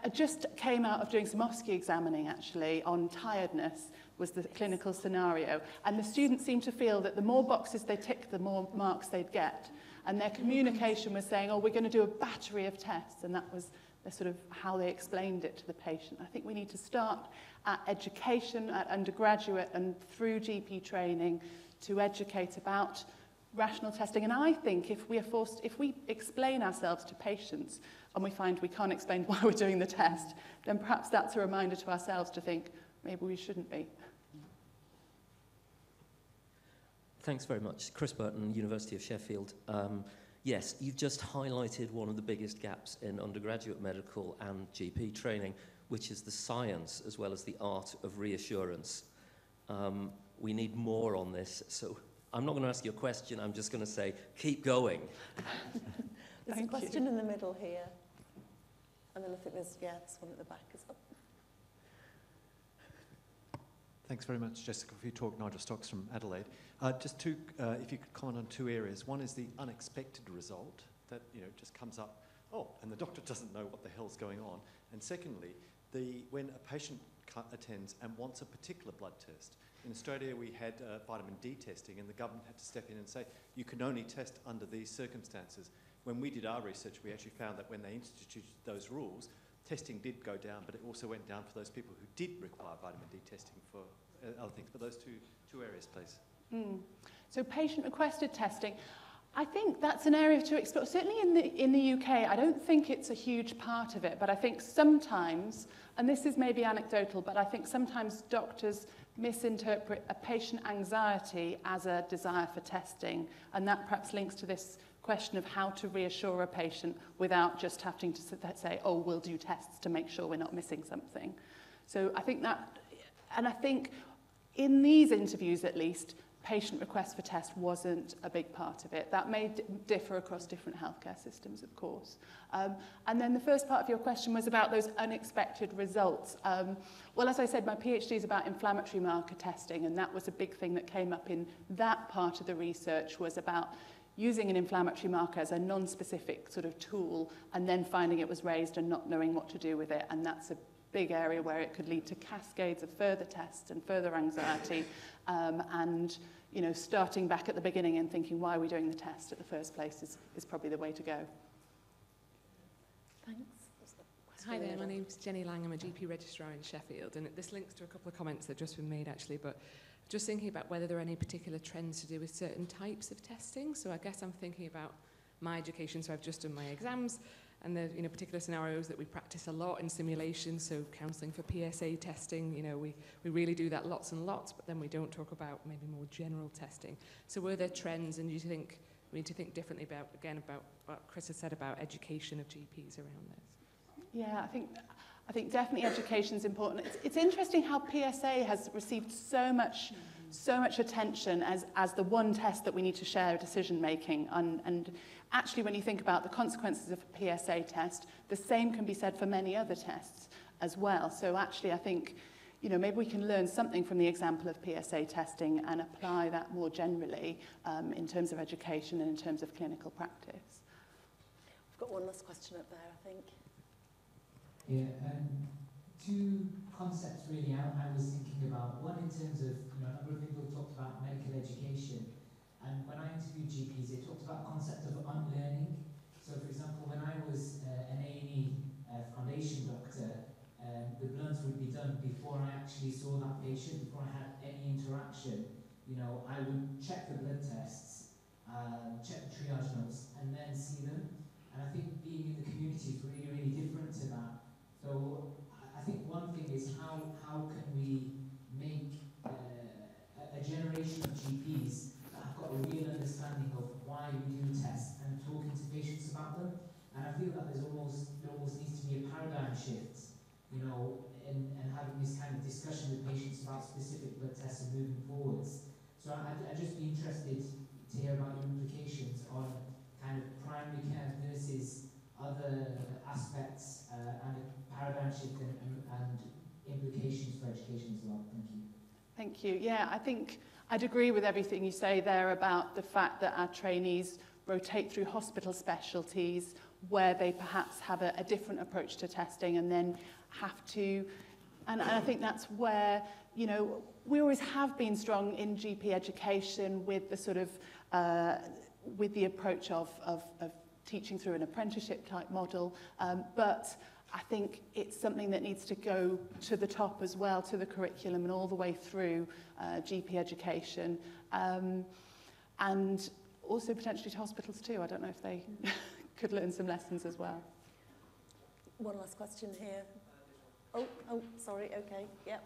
I just came out of doing some OSCE examining, actually, on tiredness was the clinical scenario. And the students seemed to feel that the more boxes they ticked, the more marks they'd get. And their communication was saying, oh, we're going to do a battery of tests. And that was sort of how they explained it to the patient. I think we need to start at education, at undergraduate, and through GP training to educate about rational testing. And I think if we explain ourselves to patients and we find we can't explain why we're doing the test, then perhaps that's a reminder to ourselves to think maybe we shouldn't be. Thanks very much. Chris Burton, University of Sheffield. Yes, you've just highlighted one of the biggest gaps in undergraduate medical and GP training, which is the science as well as the art of reassurance. We need more on this, so I'm not going to ask you a question, I'm just going to say, keep going. There's a question in the middle here. And then I think there's one at the back as well. Thanks very much, Jessica, for your talk. Nigel Stocks from Adelaide. Just two, if you could comment on two areas. One is the unexpected result that just comes up, and the doctor doesn't know what the hell's going on. And secondly, when a patient attends and wants a particular blood test. In Australia, we had vitamin D testing, and the government had to step in and say, you can only test under these circumstances. When we did our research, we actually found that when they instituted those rules, testing did go down, but it also went down for those people who did require vitamin D testing for other things. But those two areas, please. So patient-requested testing, I think that's an area to explore. Certainly in the UK, I don't think it's a huge part of it, but I think sometimes, and this is maybe anecdotal, but I think sometimes doctors misinterpret a patient anxiety as a desire for testing, and that perhaps links to this question of how to reassure a patient without just having to say, oh, we'll do tests to make sure we're not missing something. So I think that, and I think in these interviews at least, patient request for test wasn't a big part of it. That may differ across different healthcare systems, of course. And then the first part of your question was about those unexpected results. Well, as I said, my PhD is about inflammatory marker testing, and that was a big thing that came up in that part of the research, was about using an inflammatory marker as a non-specific sort of tool and then finding it was raised and not knowing what to do with it. And that's a big area where it could lead to cascades of further tests and further anxiety, and starting back at the beginning and thinking, why are we doing the test at the first place is probably the way to go. Thanks. Hi there, my name's Jenny Lang. I'm a GP registrar in Sheffield, and this links to a couple of comments that have just been made actually, but just thinking about whether there are any particular trends to do with certain types of testing. So I guess I'm thinking about my education, so I've just done my exams, and there are particular scenarios that we practice a lot in simulation, so counselling for PSA testing, we really do that lots and lots, but then we don't talk about maybe more general testing. So were there trends, and do you think we need to think differently about what Chris has said about education of GPs around this? Yeah, I think definitely education is important. It's interesting how PSA has received so much attention as the one test that we need to share decision making, and actually when you think about the consequences of a PSA test, the same can be said for many other tests as well. So actually I think maybe we can learn something from the example of PSA testing and apply that more generally in terms of education and in terms of clinical practice. We've got one last question up there, I think. Yeah, two concepts really I was thinking about. One in terms of, a number of people talked about medical education, and when I interviewed GPs, they talked about a concept of unlearning. So for example, when I was an A&E foundation doctor, the bloods would be done before I actually saw that patient, before I had any interaction. I would check the blood tests, check the triage notes, and then see them. And I think being in the community is really, really different to that. So I think one thing is how can we make a generation of GPs that have got a real understanding of why we do tests and talking to patients about them. And I feel that there almost needs to be a paradigm shift, and having this kind of discussion with patients about specific blood tests and moving forwards. So I'd just be interested to hear about your implications on kind of primary care versus other aspects and a paradigm shift and implications for education as well. Thank you. Thank you. Yeah, I think I'd agree with everything you say there about the fact that our trainees rotate through hospital specialties where they perhaps have a different approach to testing and then have to, and I think that's where, we always have been strong in GP education with the sort of, with the approach of teaching through an apprenticeship type model, but I think it's something that needs to go to the top as well, to the curriculum and all the way through GP education, and also potentially to hospitals too. I don't know if they could learn some lessons as well. One last question here. Oh, sorry, okay, yep.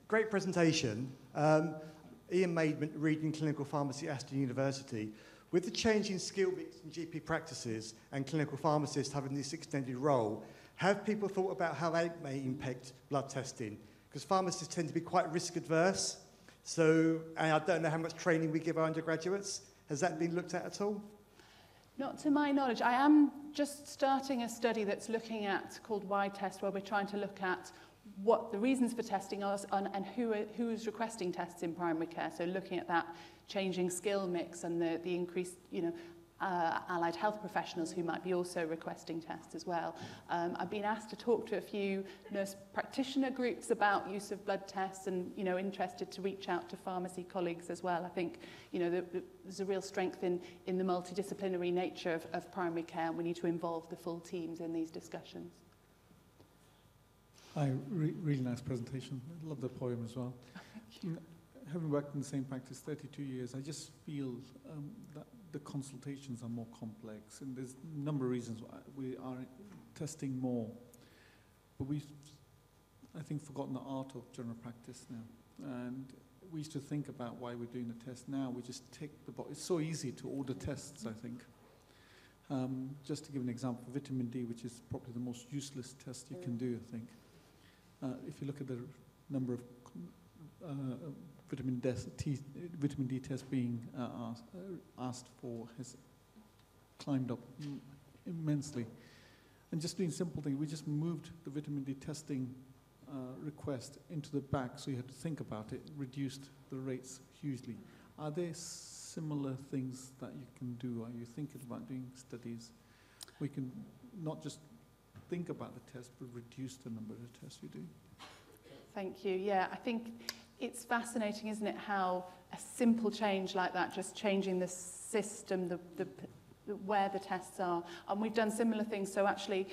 Great presentation. Ian Maid, reading clinical pharmacy at Aston University. With the changing skill mix in GP practices and clinical pharmacists having this extended role, have people thought about how that may impact blood testing? Because pharmacists tend to be quite risk adverse. So, and I don't know how much training we give our undergraduates. Has that been looked at all? Not to my knowledge. I am just starting a study that's looking at, called Y-Test, where we're trying to look at what the reasons for testing are and who is requesting tests in primary care. So looking at that changing skill mix and the increased, allied health professionals who might be also requesting tests as well. I've been asked to talk to a few nurse practitioner groups about use of blood tests and, interested to reach out to pharmacy colleagues as well. I think, there's a real strength in the multidisciplinary nature of primary care, and we need to involve the full teams in these discussions. Hi, really nice presentation. I love the poem as well. having worked in the same practice 32 years, I just feel that the consultations are more complex, and there's a number of reasons why we are testing more. But we've, I think, forgotten the art of general practice now. And we used to think about why we're doing the test. Now we just tick the box. It's so easy to order tests, I think. Just to give an example, vitamin D, which is probably the most useless test you can do, I think. If you look at the number of vitamin D tests being asked for, has climbed up immensely. And just doing simple things, we just moved the vitamin D testing request into the back, so you had to think about it, reduced the rates hugely. Are there similar things that you can do? Are you thinking about doing studies? We can not just think about the test, but reduce the number of tests you do. Thank you. Yeah, I think it's fascinating, isn't it, how a simple change like that, just changing the system, where the tests are. And we've done similar things. So actually,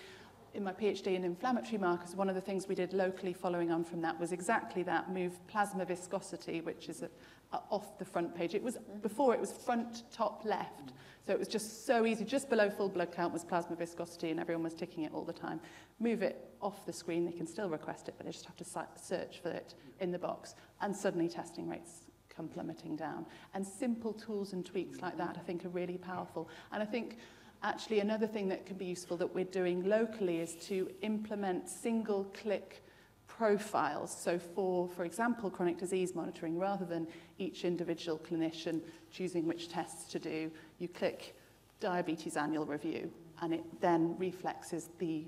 in my PhD in inflammatory markers, one of the things we did locally following on from that was exactly that, move plasma viscosity, which is off the front page. It was before it was front, top, left. So it was just so easy. Just below full blood count was plasma viscosity, and everyone was ticking it all the time. Move it off the screen. They can still request it, but they just have to search for it in the box. And suddenly testing rates come plummeting down. And simple tools and tweaks like that, I think, are really powerful. And I think actually another thing that can be useful that we're doing locally is to implement single-click profiles. So for example, chronic disease monitoring, rather than each individual clinician choosing which tests to do, you click diabetes annual review, and it then reflexes the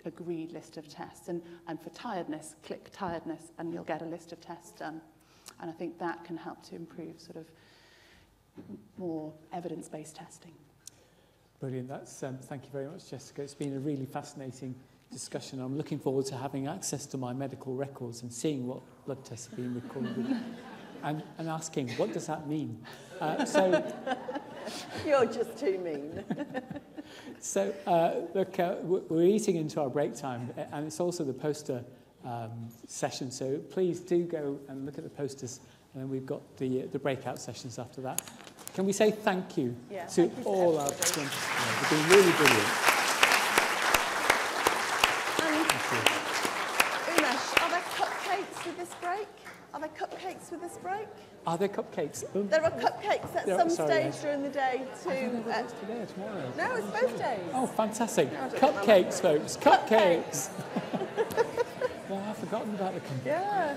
agreed list of tests. And for tiredness, click tiredness, and you'll get a list of tests done. And I think that can help to improve sort of more evidence-based testing. Brilliant. Thank you very much, Jessica. It's been a really fascinating discussion. I'm looking forward to having access to my medical records and seeing what blood tests are being recorded and asking, what does that mean? You're just too mean. So, look, we're eating into our break time, and it's also the poster session. So please do go and look at the posters, and then we've got the breakout sessions after that. Can we say thank you to all our presenters? They've been really brilliant. Umesh, are there cupcakes with this break? Are there cupcakes with this break? Are there cupcakes? There are cupcakes at some stage during the day too. It's today or tomorrow? No, it's both days. Oh, fantastic. Cupcakes, folks. Cupcakes. Well, I've forgotten about the cupcakes. Yeah.